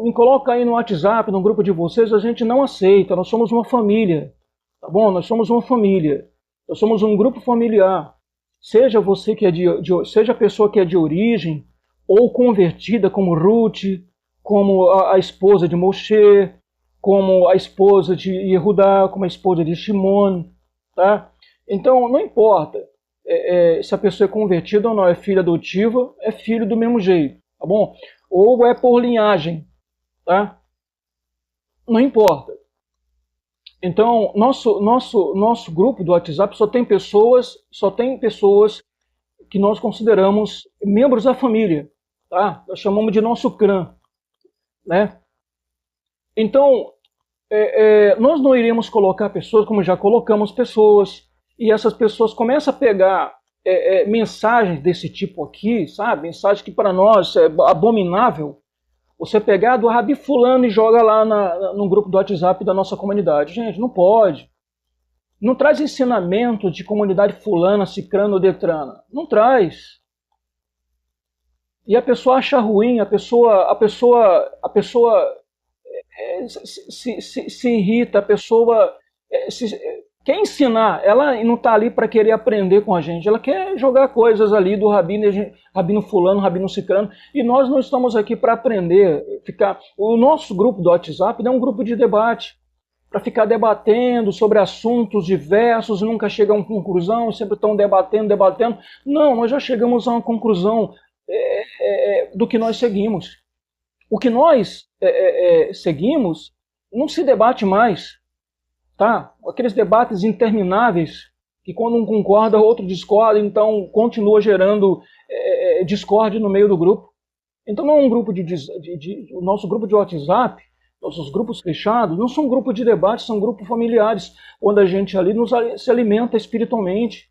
me coloca aí no WhatsApp, no grupo de vocês, a gente não aceita, nós somos uma família, tá bom? Nós somos uma família, nós somos um grupo familiar, seja você que é seja a pessoa que é de origem, ou convertida como Ruth, como a esposa de Moshe, como a esposa de Yehudá, como a esposa de Shimon, tá? Então, não importa se a pessoa é convertida ou não, é filha adotiva, é filho do mesmo jeito, tá bom? Ou é por linhagem, tá? Não importa. Então, nosso grupo do WhatsApp só tem pessoas que nós consideramos membros da família, tá? Nós chamamos de nosso clã, né? Então, nós não iremos colocar pessoas, como já colocamos pessoas, e essas pessoas começam a pegar mensagens desse tipo aqui, sabe? Mensagem que para nós é abominável. Você pegar do Rabi Fulano e joga lá no grupo do WhatsApp da nossa comunidade. Gente, não pode. Não traz ensinamento de comunidade fulana, cicrana ou detrana. Não traz. E a pessoa acha ruim, a pessoa se irrita, a pessoa quer ensinar, ela não está ali para querer aprender com a gente, ela quer jogar coisas ali do rabino fulano, rabino cicrano, e nós não estamos aqui para aprender. O nosso grupo do WhatsApp não é um grupo de debate, para ficar debatendo sobre assuntos diversos, nunca chega a uma conclusão, sempre estão debatendo. Não, nós já chegamos a uma conclusão do que nós seguimos. O que nós seguimos não se debate mais, tá? Aqueles debates intermináveis, que quando um concorda, o outro discorda, então continua gerando discórdia no meio do grupo. Então não é um grupo o nosso grupo de WhatsApp, nossos grupos fechados, não são grupos de debate, são grupos familiares, onde a gente ali se alimenta espiritualmente,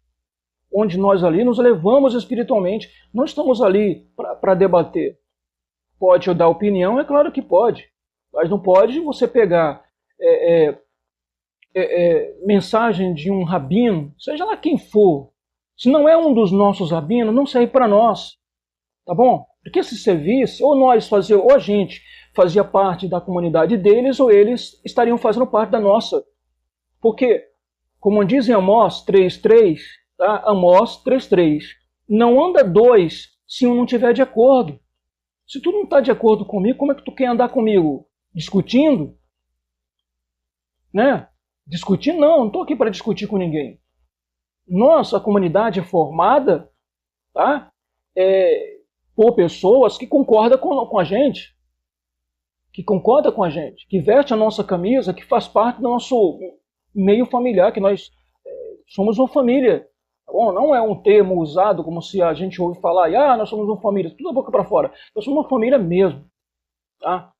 onde nós ali nos levamos espiritualmente. Não estamos ali para debater. Pode dar opinião? É claro que pode. Mas não pode você pegar mensagem de um rabino, seja lá quem for. Se não é um dos nossos rabinos, não serve para nós. Tá bom? Porque se servisse, ou a gente fazia parte da comunidade deles, ou eles estariam fazendo parte da nossa. Porque, como diz em Amós 3.3, tá? Amós 3.3, não anda dois se um não estiver de acordo. Se tu não está de acordo comigo, como é que tu quer andar comigo? Discutindo? Né? Discutir não estou aqui para discutir com ninguém. Nossa comunidade é formada, tá? Por pessoas que concordam com a gente, que veste a nossa camisa, que faz parte do nosso meio familiar, que nós somos uma família. Tá bom? Não é um termo usado como se a gente ouve falar, nós somos uma família, tudo a boca para fora. Nós somos uma família mesmo. Tá?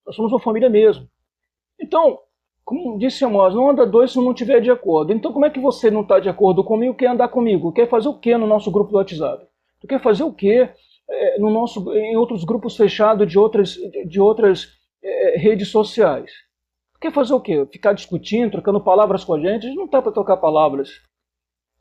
Nós somos uma família mesmo. Então, como disse Amós, não anda dois se não estiver de acordo. Então, como é que você não está de acordo comigo, quer andar comigo? Quer fazer o que no nosso grupo do WhatsApp? Tu quer fazer o que em outros grupos fechados de outras redes sociais? Tu quer fazer o quê? Ficar discutindo, trocando palavras com a gente? A gente não está para trocar palavras.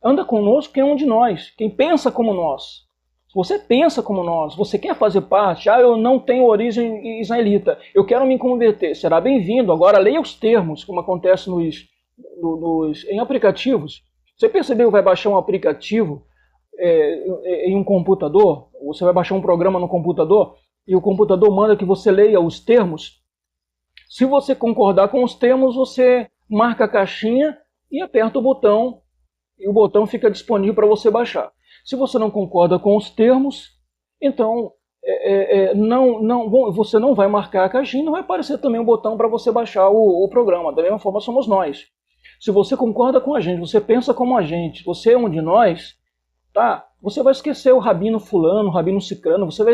Anda conosco quem é um de nós, quem pensa como nós. Se você pensa como nós, você quer fazer parte, eu não tenho origem israelita, eu quero me converter, será bem-vindo. Agora leia os termos, como acontece em aplicativos. Você percebeu que vai baixar um aplicativo em um computador? Você vai baixar um programa no computador e o computador manda que você leia os termos? Se você concordar com os termos, você marca a caixinha e aperta o botão, e o botão fica disponível para você baixar. Se você não concorda com os termos, então você não vai marcar a caixinha, não vai aparecer também um botão para você baixar o programa. Da mesma forma somos nós. Se você concorda com a gente, você pensa como a gente, você é um de nós, tá? Você vai esquecer o rabino fulano, o rabino cicrano, você vai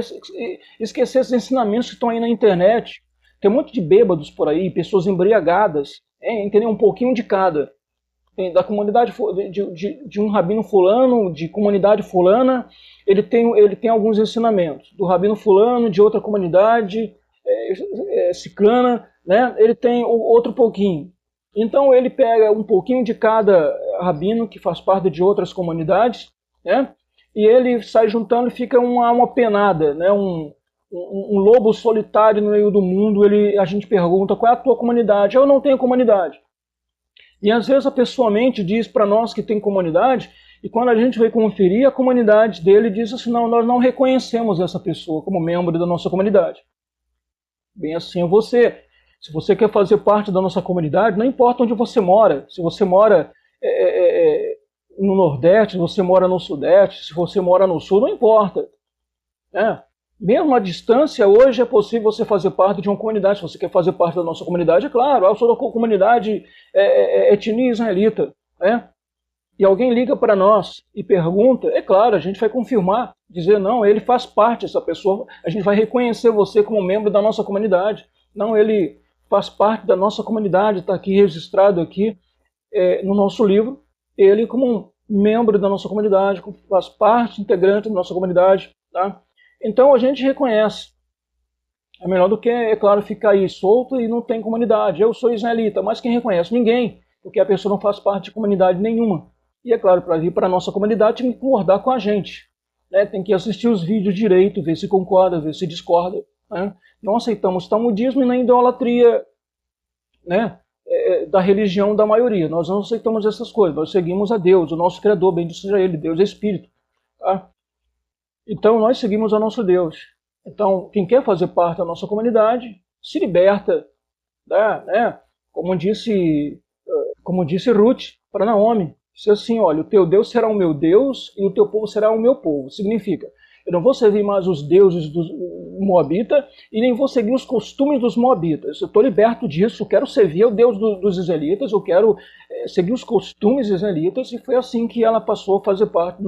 esquecer esses ensinamentos que estão aí na internet. Tem um monte de bêbados por aí, pessoas embriagadas, entendeu? Um pouquinho de cada. da comunidade de um rabino fulano, de comunidade fulana, ele tem alguns ensinamentos. Do rabino fulano, de outra comunidade ciclana, né? Ele tem outro pouquinho. Então ele pega um pouquinho de cada rabino que faz parte de outras comunidades, né? E ele sai juntando e fica uma penada, né? Um lobo solitário no meio do mundo. A gente pergunta: qual é a tua comunidade? Eu não tenho comunidade. E às vezes a pessoa mente, diz para nós que tem comunidade, e quando a gente vai conferir, a comunidade dele diz assim: não, nós não reconhecemos essa pessoa como membro da nossa comunidade. Bem assim é você. Se você quer fazer parte da nossa comunidade, não importa onde você mora. Se você mora no Nordeste, se você mora no Sudeste, se você mora no Sul, não importa. Mesmo à distância, hoje é possível você fazer parte de uma comunidade. Se você quer fazer parte da nossa comunidade, é claro, eu sou da comunidade etnia israelita. E alguém liga para nós e pergunta, é claro, a gente vai confirmar, dizer: não, ele faz parte, essa pessoa, a gente vai reconhecer você como membro da nossa comunidade. Não, ele faz parte da nossa comunidade, está aqui registrado aqui no nosso livro, ele como um membro da nossa comunidade, faz parte, integrante da nossa comunidade, tá? Então a gente reconhece. É melhor do que, é claro, ficar aí solto e não tem comunidade. Eu sou israelita, mas quem reconhece? Ninguém, porque a pessoa não faz parte de comunidade nenhuma. E é claro, para vir para a nossa comunidade tem que concordar com a gente, né? Tem que assistir os vídeos direito, ver se concorda, ver se discorda, né? Não aceitamos talmudismo e nem idolatria, né? Da religião da maioria. Nós não aceitamos essas coisas. Nós seguimos a Deus, o nosso Criador, bendito seja Ele. Deus é Espírito, tá? Então nós seguimos a nosso Deus. Então quem quer fazer parte da nossa comunidade se liberta, né? Como disse Ruth para Naomi, disse assim: olha, o teu Deus será o meu Deus e o teu povo será o meu povo. Significa, eu não vou servir mais os deuses do Moabita e nem vou seguir os costumes dos Moabitas. Eu estou liberto disso, eu quero servir o Deus dos israelitas, eu quero seguir os costumes israelitas. E foi assim que ela passou a fazer parte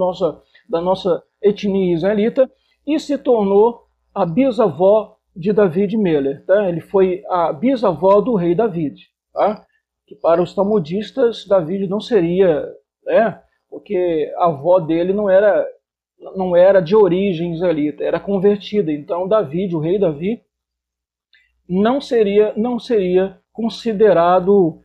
da nossa etnia israelita e se tornou a bisavó de David Meller. Tá? Ele foi a bisavó do rei David. Tá? Que para os talmudistas, David não seria, né? Porque a avó dele não era de origem israelita, era convertida. Então David, o rei Davi, não seria considerado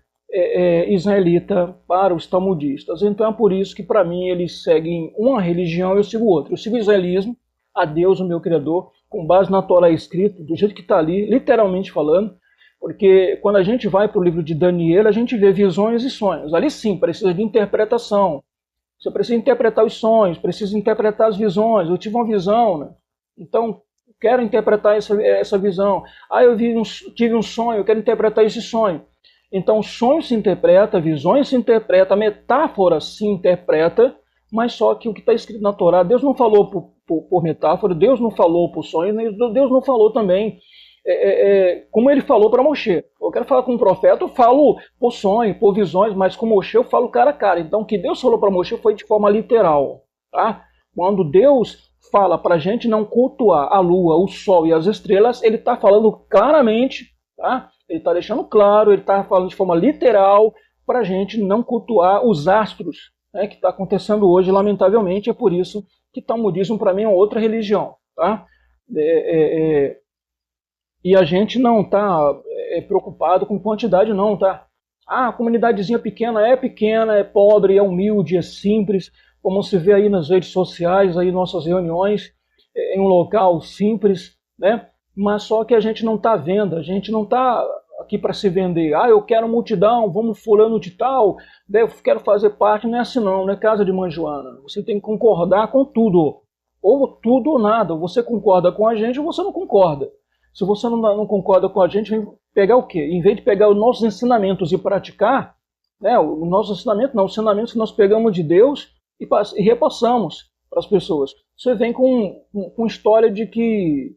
israelita para os talmudistas. Então é por isso que para mim eles seguem uma religião e eu sigo outra. Eu sigo o israelismo, a Deus, o meu Criador, com base na Torá escrita, do jeito que está ali, literalmente falando, porque quando a gente vai para o livro de Daniel, a gente vê visões e sonhos. Ali sim, precisa de interpretação. Você precisa interpretar os sonhos, precisa interpretar as visões. Eu tive uma visão, né? Então quero interpretar essa visão. Eu tive um sonho, eu quero interpretar esse sonho. Então o sonho se interpreta, visões se interpreta, a metáfora se interpreta, mas só que o que está escrito na Torá, Deus não falou por metáfora, Deus não falou por sonho, Deus não falou também como ele falou para Moshe. Eu quero falar com um profeta, eu falo por sonho, por visões, mas com Moshe eu falo cara a cara. Então o que Deus falou para Moshe foi de forma literal. Tá? Quando Deus fala para a gente não cultuar a lua, o sol e as estrelas, ele está falando claramente, tá? Ele está deixando claro, ele está falando de forma literal para a gente não cultuar os astros, né, que está acontecendo hoje, lamentavelmente. É por isso que talmudismo para mim é outra religião. Tá? E a gente não está preocupado com quantidade, não, tá? A comunidadezinha pequena, é pobre, é humilde, é simples, como se vê aí nas redes sociais, aí nossas reuniões, em um local simples, né? Mas só que a gente não está vendo, a gente não está aqui para se vender. Eu quero multidão, vamos fulano de tal, eu quero fazer parte. Não é assim não é casa de mãe Joana. Você tem que concordar com tudo, ou tudo ou nada. Você concorda com a gente ou você não concorda. Se você não concorda com a gente, vem pegar o quê? Em vez de pegar os nossos ensinamentos e praticar, né, o nosso ensinamento não, os ensinamentos que nós pegamos de Deus e repassamos para as pessoas. Você vem com história de que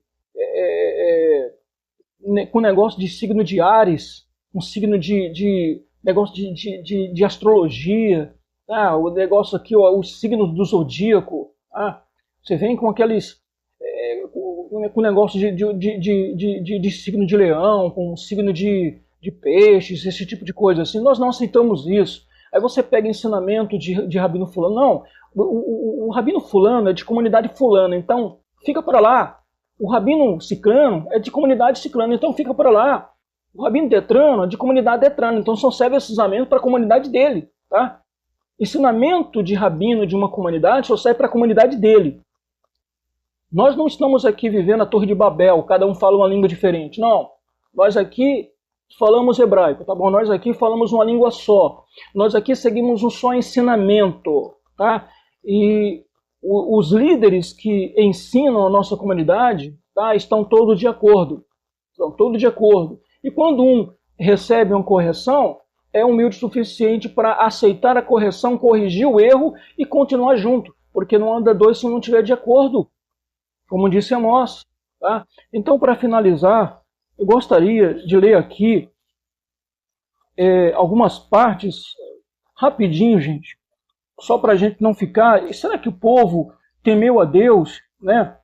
com negócio de signo de Áries, um signo de negócio de astrologia, o negócio aqui, os signos do zodíaco. Você vem com aqueles com negócio de signo de leão, com signo de peixes, esse tipo de coisa assim. Nós não aceitamos isso. Aí você pega ensinamento de Rabino Fulano. Não, o Rabino Fulano é de comunidade fulana, então fica para lá. O Rabino Ciclano é de comunidade ciclana, então fica para lá. O Rabino Tetrano é de comunidade Tetrano, então só serve esse ensinamento para a comunidade dele. Tá? Ensinamento de Rabino de uma comunidade só serve para a comunidade dele. Nós não estamos aqui vivendo a Torre de Babel, cada um fala uma língua diferente. Não, nós aqui falamos hebraico, tá bom? Nós aqui falamos uma língua só. Nós aqui seguimos um só ensinamento, tá? E os líderes que ensinam a nossa comunidade, tá, estão todos de acordo. Estão todos de acordo. E quando um recebe uma correção, é humilde o suficiente para aceitar a correção, corrigir o erro e continuar junto. Porque não anda dois se não estiver de acordo, como disse Amós. Tá? Então, para finalizar, eu gostaria de ler aqui algumas partes, rapidinho, gente, só para a gente não ficar... Será que o povo temeu a Deus, né?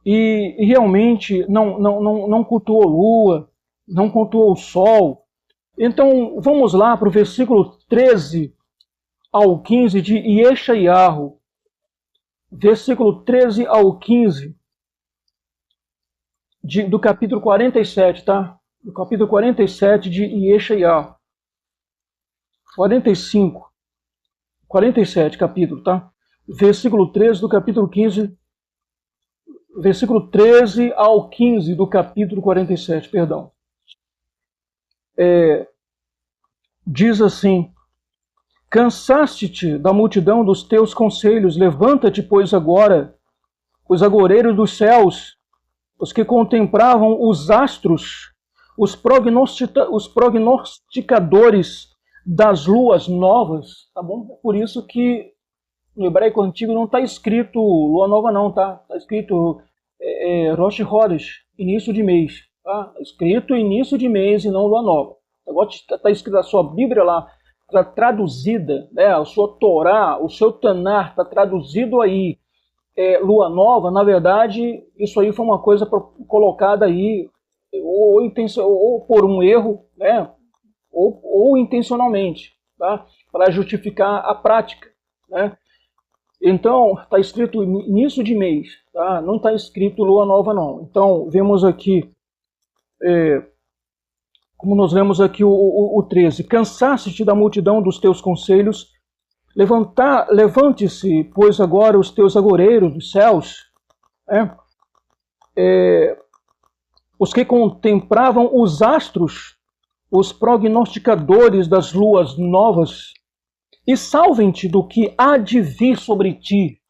E realmente não cultuou a lua, não cultuou o sol. Então, vamos lá para o versículo 13 ao 15 de Yeshayahu. Versículo 13 ao 15 do capítulo 47, tá? Do capítulo 47 de Yeshayahu. 47 capítulo, tá? Versículo 13 do capítulo 15, versículo 13 ao 15 do capítulo 47, perdão. Diz assim: cansaste-te da multidão dos teus conselhos, levanta-te, pois agora, os agoreiros dos céus, os que contemplavam os astros, os prognosticadores das luas novas, tá bom? É por isso que no hebraico antigo não está escrito lua nova não, tá? Está escrito Rosh Chodesh, início de mês, tá? Escrito início de mês e não lua nova. Agora está escrito a sua Bíblia lá, está traduzida, né? A sua Torá, o seu Tanar está traduzido aí, lua nova. Na verdade, isso aí foi uma coisa colocada aí ou por um erro, né? Ou intencionalmente, tá? Para justificar a prática, né? Então, está escrito início de mês, tá? Não está escrito lua nova, não. Então, vemos aqui, como nós vemos aqui o 13: cansaste-te da multidão dos teus conselhos, levante-se, pois agora os teus agoreiros dos céus, os que contemplavam os astros, os prognosticadores das luas novas, e salvem-te do que há de vir sobre ti.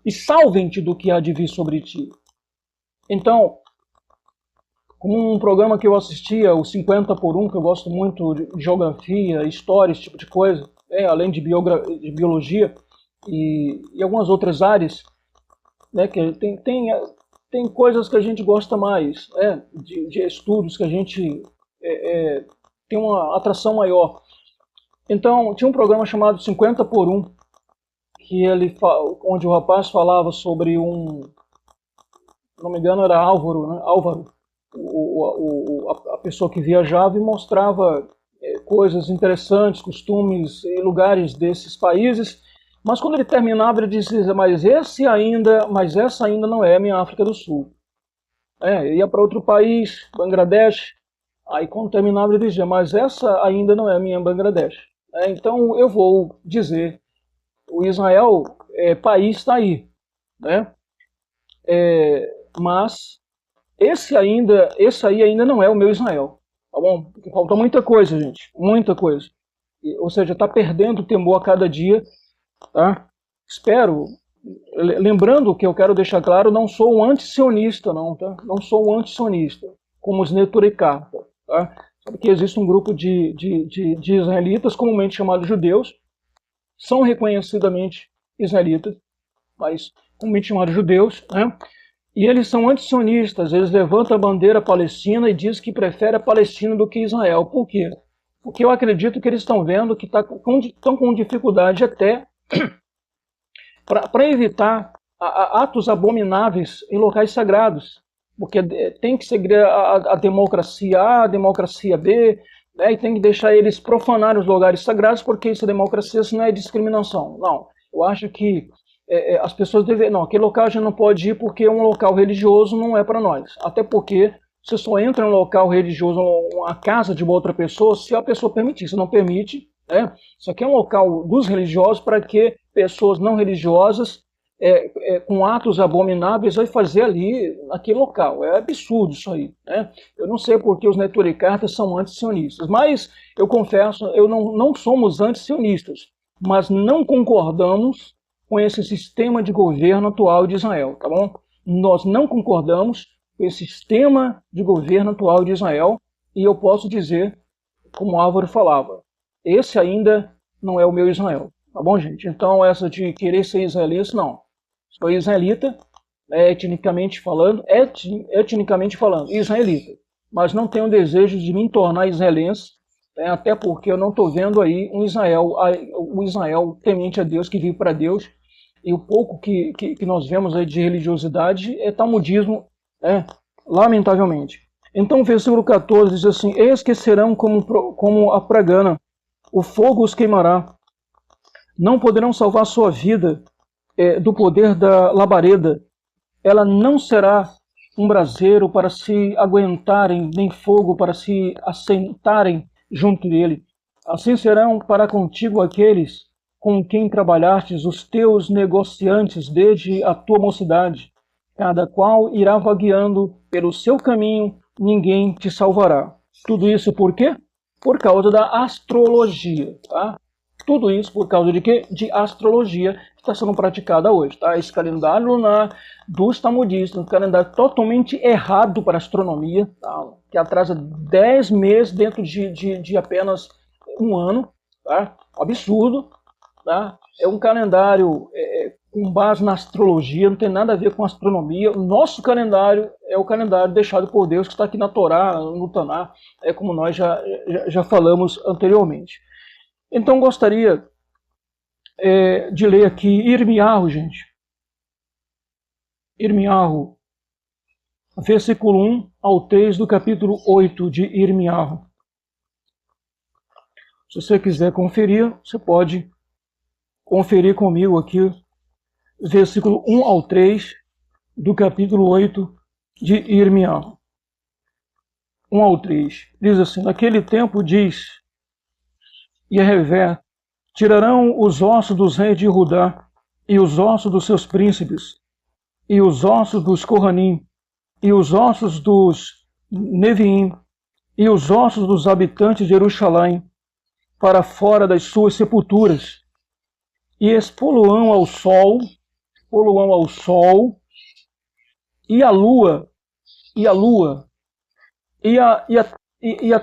E salvem-te do que há de vir sobre ti. Então, como um programa que eu assistia, o 50 por 1, que eu gosto muito de geografia, história, esse tipo de coisa, além de biologia e algumas outras áreas, né, que tem coisas que a gente gosta mais, de estudos que a gente tem uma atração maior. Então, tinha um programa chamado 50 por 1, onde o rapaz falava sobre se não me engano era Álvaro, né? Álvaro, a pessoa que viajava e mostrava coisas interessantes, costumes e lugares desses países, mas quando ele terminava ele dizia, mas essa ainda não é a minha África do Sul. Ia para outro país, Bangladesh, aí quando terminava ele dizia, mas essa ainda não é a minha Bangladesh. Então eu vou dizer, o Israel, país está aí, né? Mas esse aí ainda não é o meu Israel, tá bom? Porque falta muita coisa, gente, muita coisa. Ou seja, está perdendo o temor a cada dia, tá? Espero, lembrando que eu quero deixar claro, não sou um anti-sionista, não, tá? Não sou um anti-sionista, como os Neturei-Karta, tá? Sabe que existe um grupo de israelitas, comumente chamados judeus, são reconhecidamente israelitas, mas comumente chamados judeus, né? E eles são antisionistas, eles levantam a bandeira palestina e dizem que preferem a Palestina do que Israel. Por quê? Porque eu acredito que eles estão vendo que estão com dificuldade até para evitar atos abomináveis em locais sagrados. Porque tem que seguir a democracia A, a democracia B, né, e tem que deixar eles profanarem os lugares sagrados, porque isso é democracia, isso não é discriminação. Não, eu acho que as pessoas devem... Não, aquele local a gente não pode ir porque um local religioso não é para nós. Até porque você só entra em um local religioso, uma casa de uma outra pessoa, se a pessoa permitir. Se não permite, né? Isso aqui é um local dos religiosos para que pessoas não religiosas, com atos abomináveis, vai fazer ali, naquele local. É absurdo isso aí, né? Eu não sei porque os neturicartas são antisionistas, mas eu confesso, eu não somos antisionistas, mas não concordamos com esse sistema de governo atual de Israel, tá bom? Nós não concordamos com esse sistema de governo atual de Israel, e eu posso dizer, como Álvaro falava, esse ainda não é o meu Israel, tá bom, gente? Então, essa de querer ser israelita, não. Sou israelita, etnicamente falando, israelita, mas não tenho desejo de me tornar israelense, até porque eu não estou vendo aí um Israel temente a Deus, que vive para Deus, e o pouco que nós vemos aí de religiosidade é talmudismo, lamentavelmente. Então, o versículo 14 diz assim: eis que serão como a pragana, o fogo os queimará, não poderão salvar sua vida do poder da labareda, ela não será um braseiro para se aguentarem, nem fogo para se assentarem junto dele. Assim serão para contigo aqueles com quem trabalhastes, os teus negociantes desde a tua mocidade. Cada qual irá vagueando pelo seu caminho, ninguém te salvará. Tudo isso por quê? Por causa da astrologia, tá? Tudo isso por causa de quê? De astrologia que está sendo praticada hoje, tá? Esse calendário lunar dos talmudistas, um calendário totalmente errado para a astronomia, tá? Que atrasa 10 meses dentro de apenas um ano, tá? Absurdo, tá? É um calendário com base na astrologia, não tem nada a ver com astronomia. O nosso calendário é o calendário deixado por Deus, que está aqui na Torá, no Taná, como nós já falamos anteriormente. Então, gostaria de ler aqui Irmiarro, gente. Irmiarro, versículo 1 ao 3 do capítulo 8 de Irmiarro. Se você quiser conferir, você pode conferir comigo aqui, versículo 1 ao 3 do capítulo 8 de Irmiarro. 1 ao 3. Diz assim: naquele tempo diz Yerevé, tirarão os ossos dos reis de Judá, e os ossos dos seus príncipes, e os ossos dos Coranim, e os ossos dos Neviim, e os ossos dos habitantes de Jerusalém, para fora das suas sepulturas, e expô-lo-ão ao sol, e a lua, e a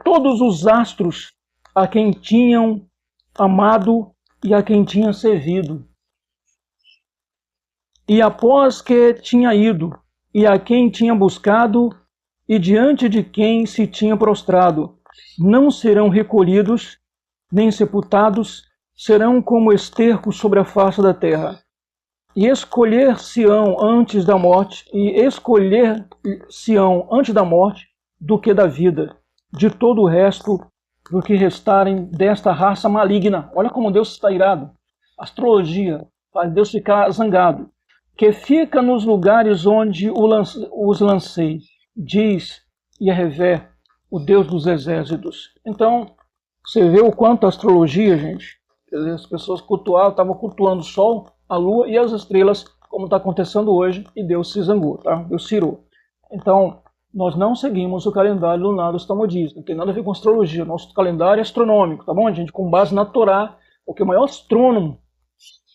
todos os astros a quem tinham amado e a quem tinha servido. E após que tinha ido, e a quem tinha buscado, e diante de quem se tinha prostrado, não serão recolhidos, nem sepultados, serão como esterco sobre a face da terra. E escolher-se-ão antes da morte do que da vida, de todo o resto do que restarem desta raça maligna. Olha como Deus está irado. Astrologia faz Deus ficar zangado. Que fica nos lugares onde os lancei, diz Yerevé, o Deus dos exércitos. Então, você vê o quanto a astrologia, gente, as pessoas estavam cultuando o sol, a lua e as estrelas, como está acontecendo hoje, e Deus se zangou, tá? Deus se irou. Então, nós não seguimos o calendário lunar dos talmudistas, não tem nada a ver com astrologia. Nosso calendário é astronômico, tá bom, gente? Com base na Torá, porque o maior astrônomo,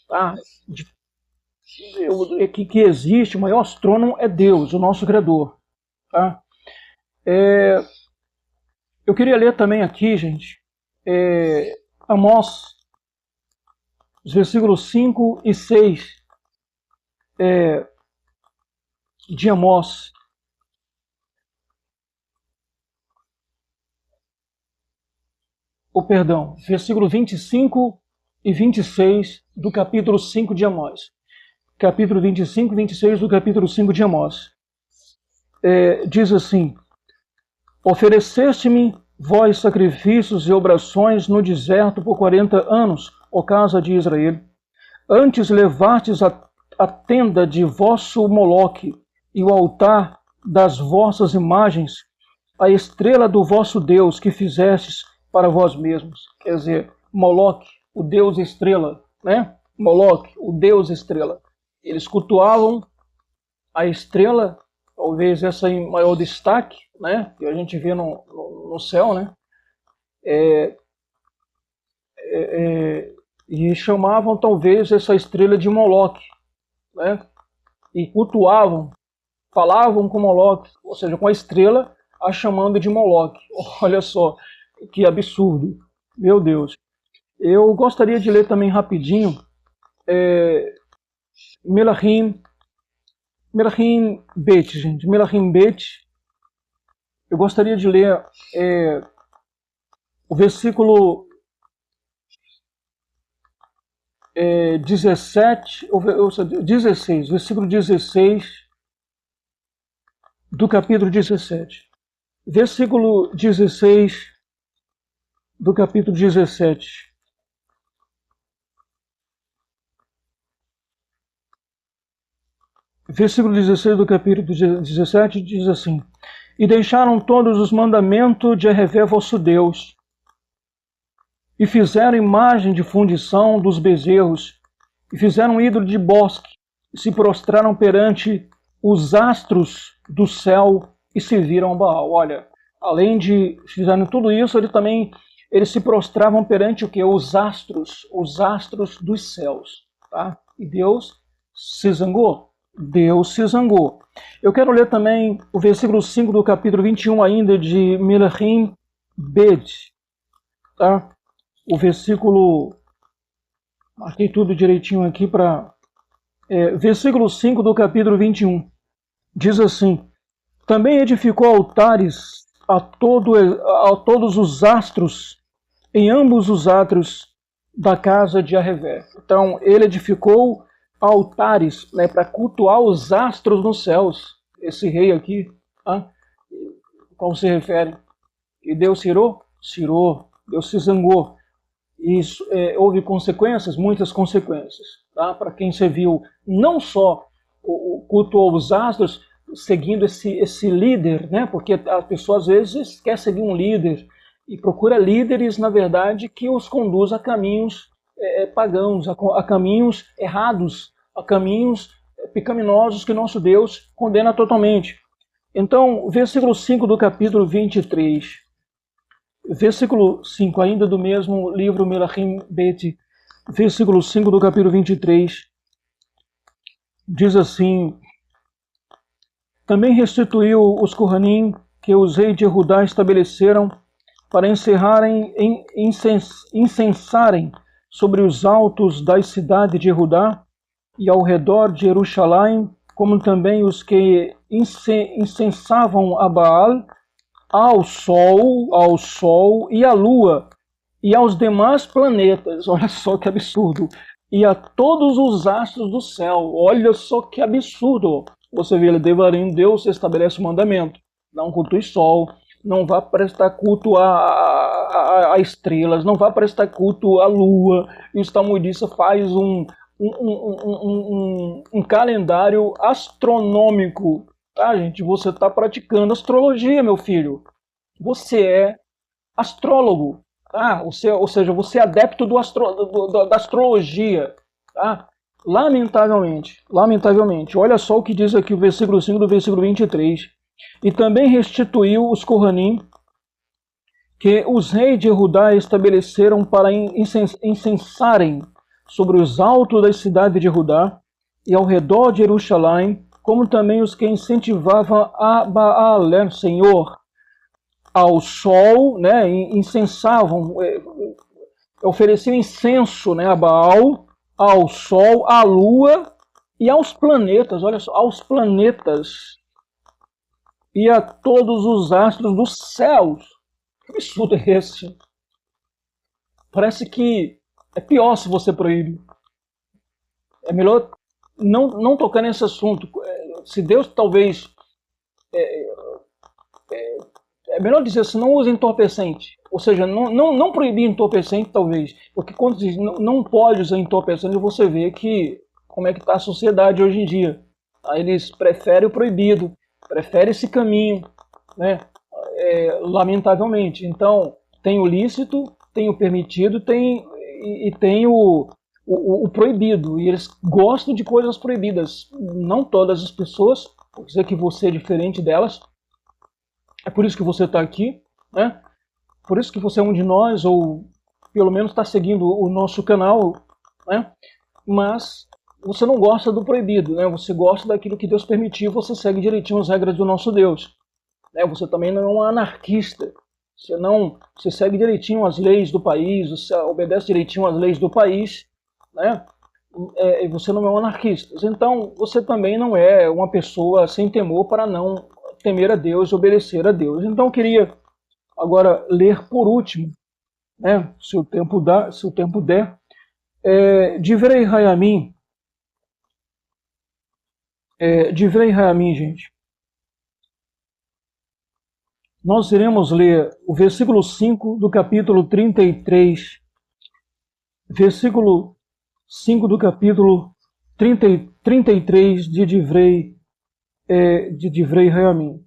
tá? Que existe, o maior astrônomo é Deus, o nosso Criador, tá? Eu queria ler também aqui, gente, Amós, os versículos 5 e 6 de Amós. Versículo 25 e 26 do capítulo 5 de Amós. Capítulo 25 e 26 do capítulo 5 de Amós. Diz assim: Ofereceste-me vós sacrifícios e obrações no deserto por 40 anos, ó casa de Israel. Antes levastes a tenda de vosso Moloque e o altar das vossas imagens, a estrela do vosso Deus que fizestes para vós mesmos. Quer dizer, Moloque, o Deus estrela, né? Moloque, o Deus estrela. Eles cultuavam a estrela, talvez essa em maior destaque, né? Que a gente vê no céu, né? E chamavam talvez essa estrela de Moloque, né? E cultuavam, falavam com Moloque, ou seja, com a estrela, a chamando de Moloque. Olha só, que absurdo, meu Deus. Eu gostaria de ler também rapidinho Melahim Bet, gente, Melahim Bet. Eu gostaria de ler o versículo 16, versículo 16 do capítulo 17. Versículo 16 do capítulo 17. Versículo 16 do capítulo 17 diz assim: E deixaram todos os mandamentos de Jeová vosso Deus, e fizeram imagem de fundição dos bezerros, e fizeram um ídolo de bosque, e se prostraram perante os astros do céu, e serviram a Baal. Olha, além de fizerem tudo isso, eles se prostravam perante o que? Os astros dos céus. Tá? E Deus se zangou. Deus se zangou. Eu quero ler também o versículo 5 do capítulo 21 ainda de Melahim Bet. Tá? O versículo... Marquei tudo direitinho aqui para... versículo 5 do capítulo 21. Diz assim: Também edificou altares a todos os astros em ambos os átrios da casa de Jeová. Então, ele edificou altares, né, para cultuar os astros nos céus. Esse rei aqui, qual se refere? E Deus cirou? Cirou. Deus se zangou. Isso, houve consequências, muitas consequências. Tá? Para quem serviu não só o culto aos astros, seguindo esse líder, né? Porque a pessoa às vezes quer seguir um líder e procura líderes, na verdade, que os conduz a caminhos pagãos, a caminhos errados, a caminhos pecaminosos que nosso Deus condena totalmente. Então, versículo 5 do capítulo 23, versículo 5, ainda do mesmo livro Melahim Bet, versículo 5 do capítulo 23, diz assim: Também restituiu os Kohanim que os reis de Judá estabeleceram para incensarem sobre os altos das cidades de Judá e ao redor de Jerusalém, como também os que incensavam a Baal, ao sol e à lua e aos demais planetas. Olha só que absurdo. E a todos os astros do céu. Olha só que absurdo. Você vê, Deus estabelece o mandamento: não cultue sol, não vá prestar culto a estrelas, não vá prestar culto à lua. E os talmudistas faz um calendário astronômico. Tá, gente? Você está praticando astrologia, meu filho. Você é astrólogo. Tá? Ou seja, você é adepto da astrologia. Tá? Lamentavelmente, olha só o que diz aqui o versículo 5 do versículo 23. E também restituiu os Kohanim que os reis de Judá estabeleceram para incensarem sobre os altos das cidades de Judá e ao redor de Jerusalém, como também os que incentivavam a Baal, Senhor, ao sol, né, incensavam, ofereciam incenso, né, a Baal, ao sol, à lua e aos planetas. Olha só, aos planetas e a todos os astros dos céus. Que absurdo é esse? Parece que é pior se você proíbe. É melhor não tocar nesse assunto. Se Deus talvez é melhor dizer assim, não use entorpecente. Ou seja, não proibir entorpecente, talvez. Porque quando diz não pode usar entorpecente, você vê que como é que está a sociedade hoje em dia. Aí eles preferem o proibido, preferem esse caminho, né? Lamentavelmente. Então, tem o lícito, tem o permitido, tem o proibido. E eles gostam de coisas proibidas. Não todas as pessoas, vou dizer que você é diferente delas. É por isso que você está aqui, né? Por isso que você é um de nós, ou pelo menos está seguindo o nosso canal, né? Mas você não gosta do proibido, né? Você gosta daquilo que Deus permitiu, você segue direitinho as regras do nosso Deus. Né? Você também não é um anarquista. Você segue direitinho as leis do país, você obedece direitinho as leis do país, né? E você não é um anarquista. Então, você também não é uma pessoa sem temor para não temer a Deus e obedecer a Deus. Então, eu queria agora ler por último, né? Se o tempo der, Divrei Hayamim. Divrei Hayamim, gente. Nós iremos ler o versículo 5 do capítulo 33, versículo 5 do capítulo 33 de Divrei Hayamim.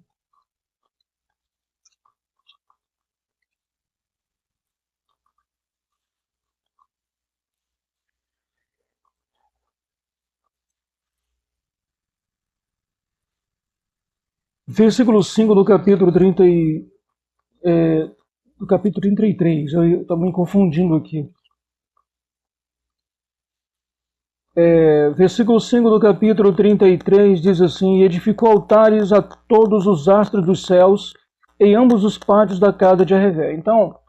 Versículo 5 do capítulo 33. Eu estou me confundindo aqui. Versículo 5 do capítulo 33 diz assim: E edificou altares a todos os astros dos céus em ambos os pátios da casa de Arrevé. Então,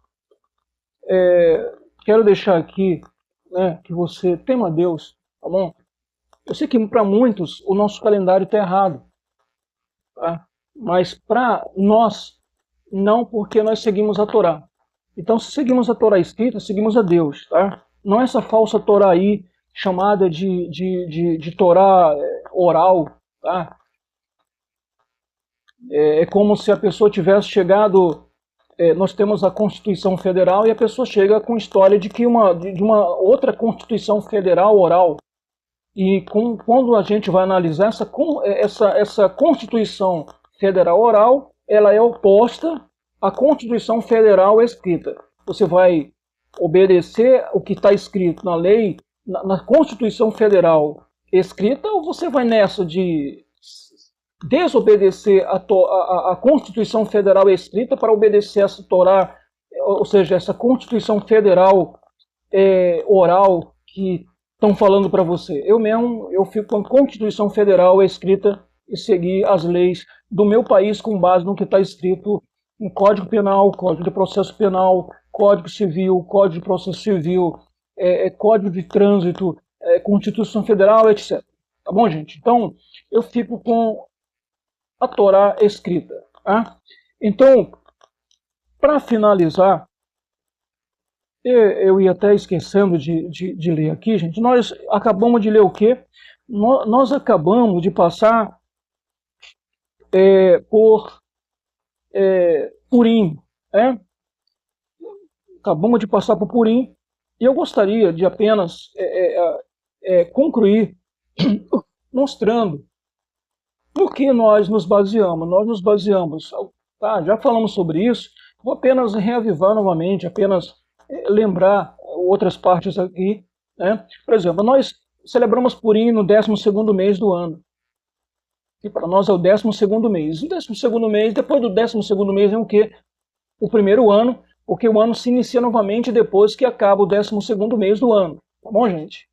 quero deixar aqui, né, que você tema a Deus, tá bom? Eu sei que para muitos o nosso calendário está errado, tá? Mas para nós, não, porque nós seguimos a Torá. Então, se seguimos a Torá escrita, seguimos a Deus, tá? Não é essa falsa Torá aí, chamada de Torá oral, tá? É como se a pessoa tivesse chegado... nós temos a Constituição Federal e a pessoa chega com história de que de uma outra Constituição Federal oral. E quando a gente vai analisar essa Constituição Federal oral, ela é oposta à Constituição Federal escrita. Você vai obedecer o que está escrito na lei, na Constituição Federal escrita, ou você vai nessa de desobedecer a Constituição Federal escrita para obedecer essa Torá, ou seja, essa Constituição Federal oral que estão falando para você? Eu fico com a Constituição Federal escrita e seguir as leis do meu país com base no que está escrito no Código Penal, Código de Processo Penal, Código Civil, Código de Processo Civil, Código de Trânsito, Constituição Federal, etc. Tá bom, gente? Então, eu fico com a Torá escrita. Tá? Então, para finalizar, eu ia até esquecendo de ler aqui, gente. Nós acabamos de ler o quê? Nós acabamos de passar por Purim. Acabamos de passar por Purim. E eu gostaria de apenas concluir mostrando no que nós nos baseamos. Nós nos baseamos, tá, já falamos sobre isso, vou apenas reavivar novamente, apenas lembrar outras partes aqui, né? Por exemplo, nós celebramos Purim no 12º mês do ano. E para nós é o 12º mês. O 12º mês, depois do 12º mês, é o quê? O primeiro ano, porque o ano se inicia novamente depois que acaba o 12º mês do ano. Tá bom, gente?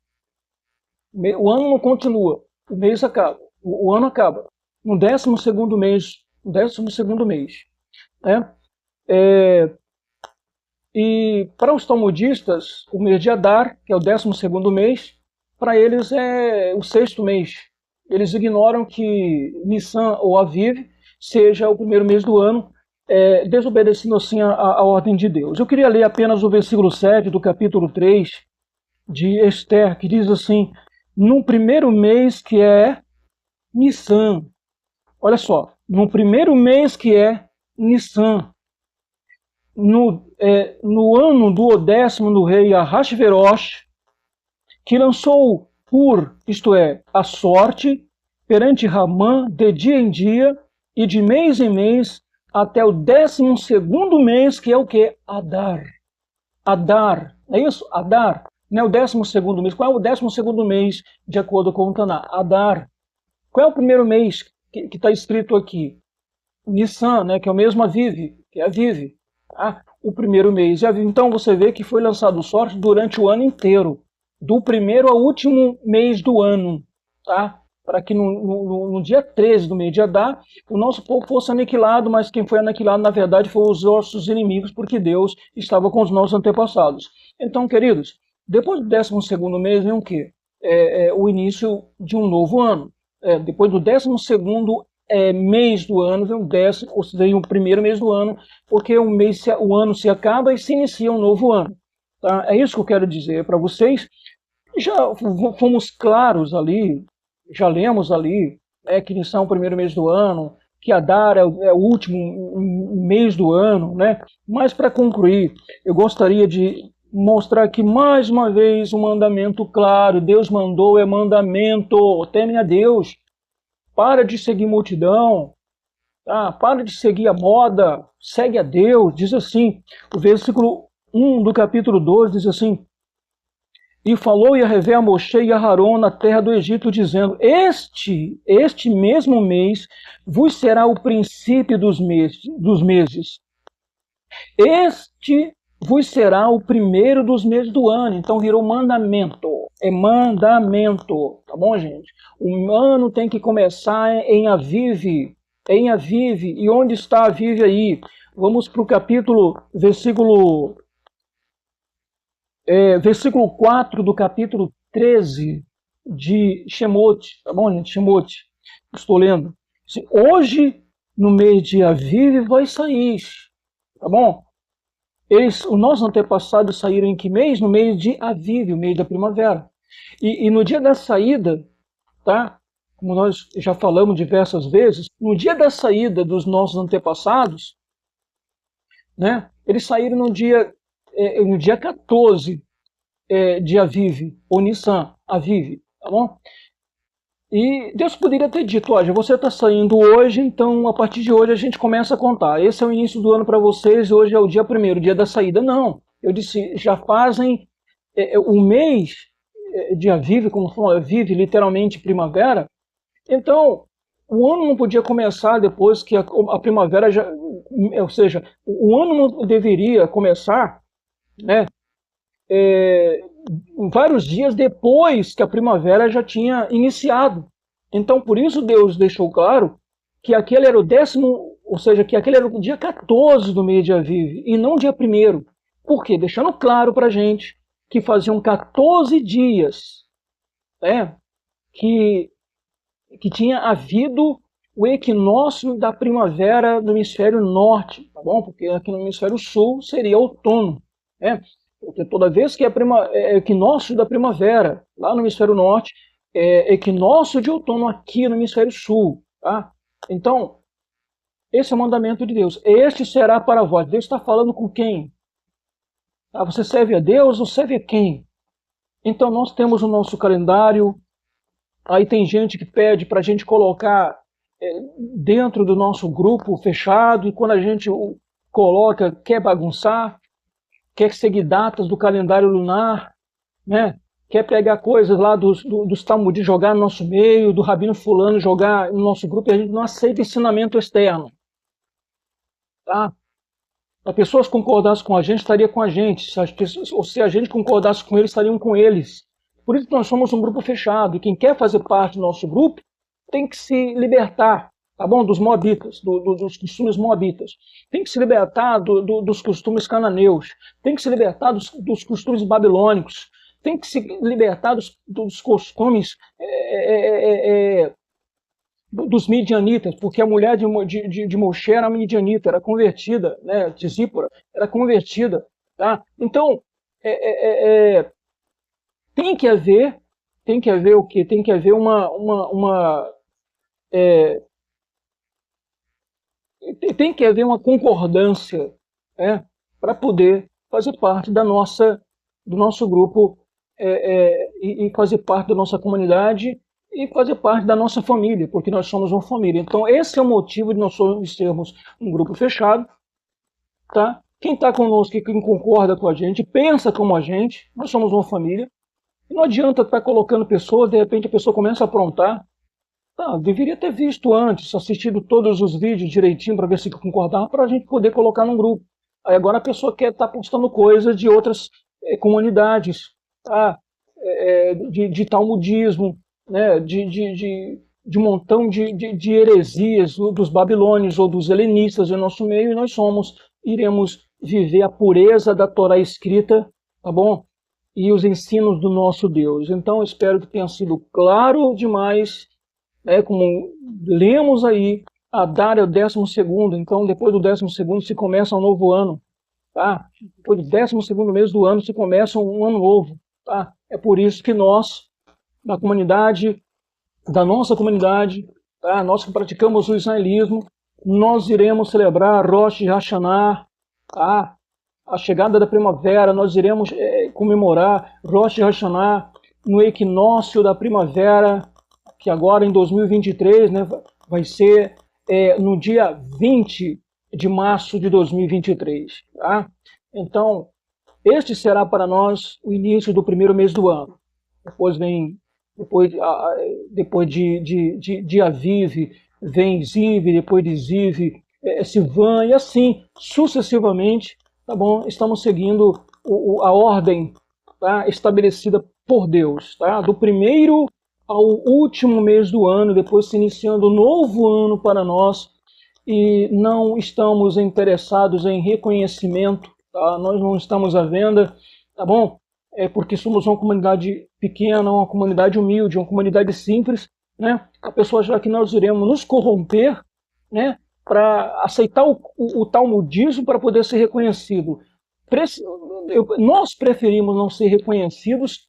O ano não continua, o mês acaba, o ano acaba. No 12º mês, né? E para os talmudistas, o mês de Adar, que é o 12º mês, para eles é o 6º mês. Eles ignoram que Nissan ou Aviv seja o primeiro mês do ano, desobedecendo assim a ordem de Deus. Eu queria ler apenas o versículo 7 do capítulo 3 de Esther, que diz assim: no primeiro mês que é Nissan. Olha só, no primeiro mês que é Nissan, no ano do 10º do rei Ahasverosh, que lançou isto é, a sorte, perante Ramã de dia em dia e de mês em mês, até o 12º mês, que é o que? Adar. Adar, é isso? Adar. Não é o 12º mês. Qual é o 12º mês, de acordo com o Taná? Adar. Qual é o primeiro mês que está escrito aqui? Nissan, né, que é o mesmo Aviv, que é Aviv. Tá? O primeiro mês. Então você vê que foi lançado sorte durante o ano inteiro, do primeiro ao último mês do ano, tá? Para que no dia 13 do mês de Adar, o nosso povo fosse aniquilado, mas quem foi aniquilado, na verdade, foram os nossos inimigos, porque Deus estava com os nossos antepassados. Então, queridos, depois do 12º mês vem o quê? O início de um novo ano. Depois do 12º mês do ano, vem o primeiro mês do ano, porque o ano se acaba e se inicia um novo ano. Tá? É isso que eu quero dizer para vocês. Já fomos claros ali, já lemos ali, que iniciar o primeiro mês do ano, que Adar é o último mês do ano, né? Mas para concluir, eu gostaria de mostrar aqui mais uma vez um mandamento claro. Deus mandou, é mandamento, teme a Deus. Para de seguir multidão, tá? Para de seguir a moda, segue a Deus. Diz assim, o versículo 1 do capítulo 2 diz assim: e falou Yahvé a Moshe e a Aharon na terra do Egito, dizendo: este mesmo mês vos será o princípio dos meses. Este vos será o primeiro dos meses do ano. Então virou mandamento. É mandamento. Tá bom, gente? O ano tem que começar em Aviv. Em Aviv. E onde está Aviv aí? Vamos para o versículo 4 do capítulo 13 de Shemot. Tá bom, gente? Shemot. Estou lendo. Hoje, no mês de Aviv, vai sair. Tá bom? Os nossos antepassados saíram em que mês? No mês de Aviv, o mês da primavera. E no dia da saída, tá? Como nós já falamos diversas vezes, no dia da saída dos nossos antepassados, né? Eles saíram no dia 14 de Aviv, ou Nissan, Aviv, tá bom? E Deus poderia ter dito: olha, você está saindo hoje, então a partir de hoje a gente começa a contar. Esse é o início do ano para vocês, hoje é o dia primeiro, o dia da saída. Não, eu disse, já fazem um mês de Aviv, como falam, Aviv, literalmente primavera. Então, o ano não podia começar depois que a primavera já... Ou seja, o ano não deveria começar, né, vários dias depois que a primavera já tinha iniciado. Então, por isso Deus deixou claro que aquele era o 10º, ou seja, que aquele era o dia 14 do mês de Aviv, e não dia 1º. Por quê? Deixando claro para a gente que faziam 14 dias, né, que tinha havido o equinócio da primavera no hemisfério norte, tá bom? Porque aqui no hemisfério sul seria outono, né? Porque toda vez que é equinócio da primavera lá no hemisfério norte, é equinócio de outono aqui no hemisfério sul, tá? Então, esse é o mandamento de Deus. Este será para vós. Deus está falando com quem? Você serve a Deus ou serve a quem? Então, nós temos o nosso calendário. Aí tem gente que pede para a gente colocar dentro do nosso grupo fechado, e quando a gente coloca, quer bagunçar, quer seguir datas do calendário lunar, né? Quer pegar coisas lá dos Talmud e jogar no nosso meio, do Rabino fulano jogar no nosso grupo, e a gente não aceita ensinamento externo. Tá? Se as pessoas concordassem com a gente, estaria com a gente. Ou se a gente concordasse com eles, estariam com eles. Por isso que nós somos um grupo fechado. E quem quer fazer parte do nosso grupo tem que se libertar, tá bom? Dos moabitas, dos costumes moabitas. Tem que se libertar dos costumes cananeus. Tem que se libertar dos costumes babilônicos. Tem que se libertar dos costumes dos midianitas, porque a mulher de Moshe era midianita, era convertida, né? De Zípora, era convertida. Tá? Então, tem que haver o quê? Tem que haver tem que haver uma concordância, né? para poder fazer parte do nosso grupo e fazer parte da nossa comunidade e fazer parte da nossa família, porque nós somos uma família. Então, esse é o motivo de nós sermos um grupo fechado, tá? Quem está conosco e quem concorda com a gente, pensa como a gente, nós somos uma família. E não adianta estar colocando pessoas, de repente a pessoa começa a aprontar. Tá, deveria ter visto antes, assistido todos os vídeos direitinho para ver se concordava, para a gente poder colocar num grupo. Aí agora a pessoa quer estar postando coisas de outras comunidades, tá? De talmudismo, né? De um montão de heresias dos babilônios ou dos helenistas em nosso meio, e nós iremos viver a pureza da Torá escrita, tá bom? E os ensinos do nosso Deus. Então, espero que tenha sido claro demais, como lemos aí, a dar é o 12º, então depois do 12º se começa um novo ano, tá? Depois do 12º mês do ano se começa um ano novo, tá? É por isso que nós, da nossa comunidade, tá? Nós que praticamos o israelismo, nós iremos celebrar Rosh Hashanah, tá? A chegada da primavera, nós iremos comemorar Rosh Hashanah no equinócio da primavera, que agora em 2023, né, vai ser no dia 20 de março de 2023. Tá? Então, este será para nós o início do primeiro mês do ano. Depois de Aviv, vem Ziv, depois de Ziv, Sivan, e assim sucessivamente, tá bom? Estamos seguindo a ordem, tá, estabelecida por Deus, tá? Do primeiro ao último mês do ano, depois se iniciando um novo ano para nós, e não estamos interessados em reconhecimento, tá? Nós não estamos à venda, tá bom? Porque somos uma comunidade pequena, uma comunidade humilde, uma comunidade simples, né? A pessoa achar que nós iremos nos corromper, né? Para aceitar o talmudismo para poder ser reconhecido. Nós preferimos não ser reconhecidos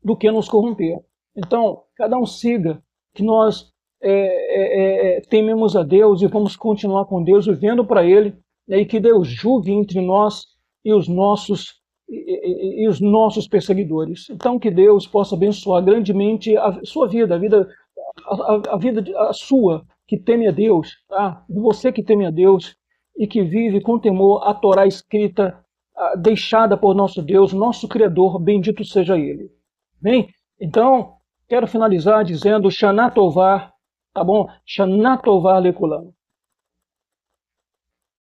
do que nos corromper. Então, cada um siga, que nós tememos a Deus e vamos continuar com Deus, vivendo para Ele, e que Deus julgue entre nós e os nossos perseguidores. Então, que Deus possa abençoar grandemente a sua vida, a vida sua, que teme a Deus, tá? Você que teme a Deus e que vive com temor a Torá escrita, deixada por nosso Deus, nosso Criador, bendito seja Ele. Bem, então, quero finalizar dizendo Shana Tová, tá bom? Shana Tová Lekulam.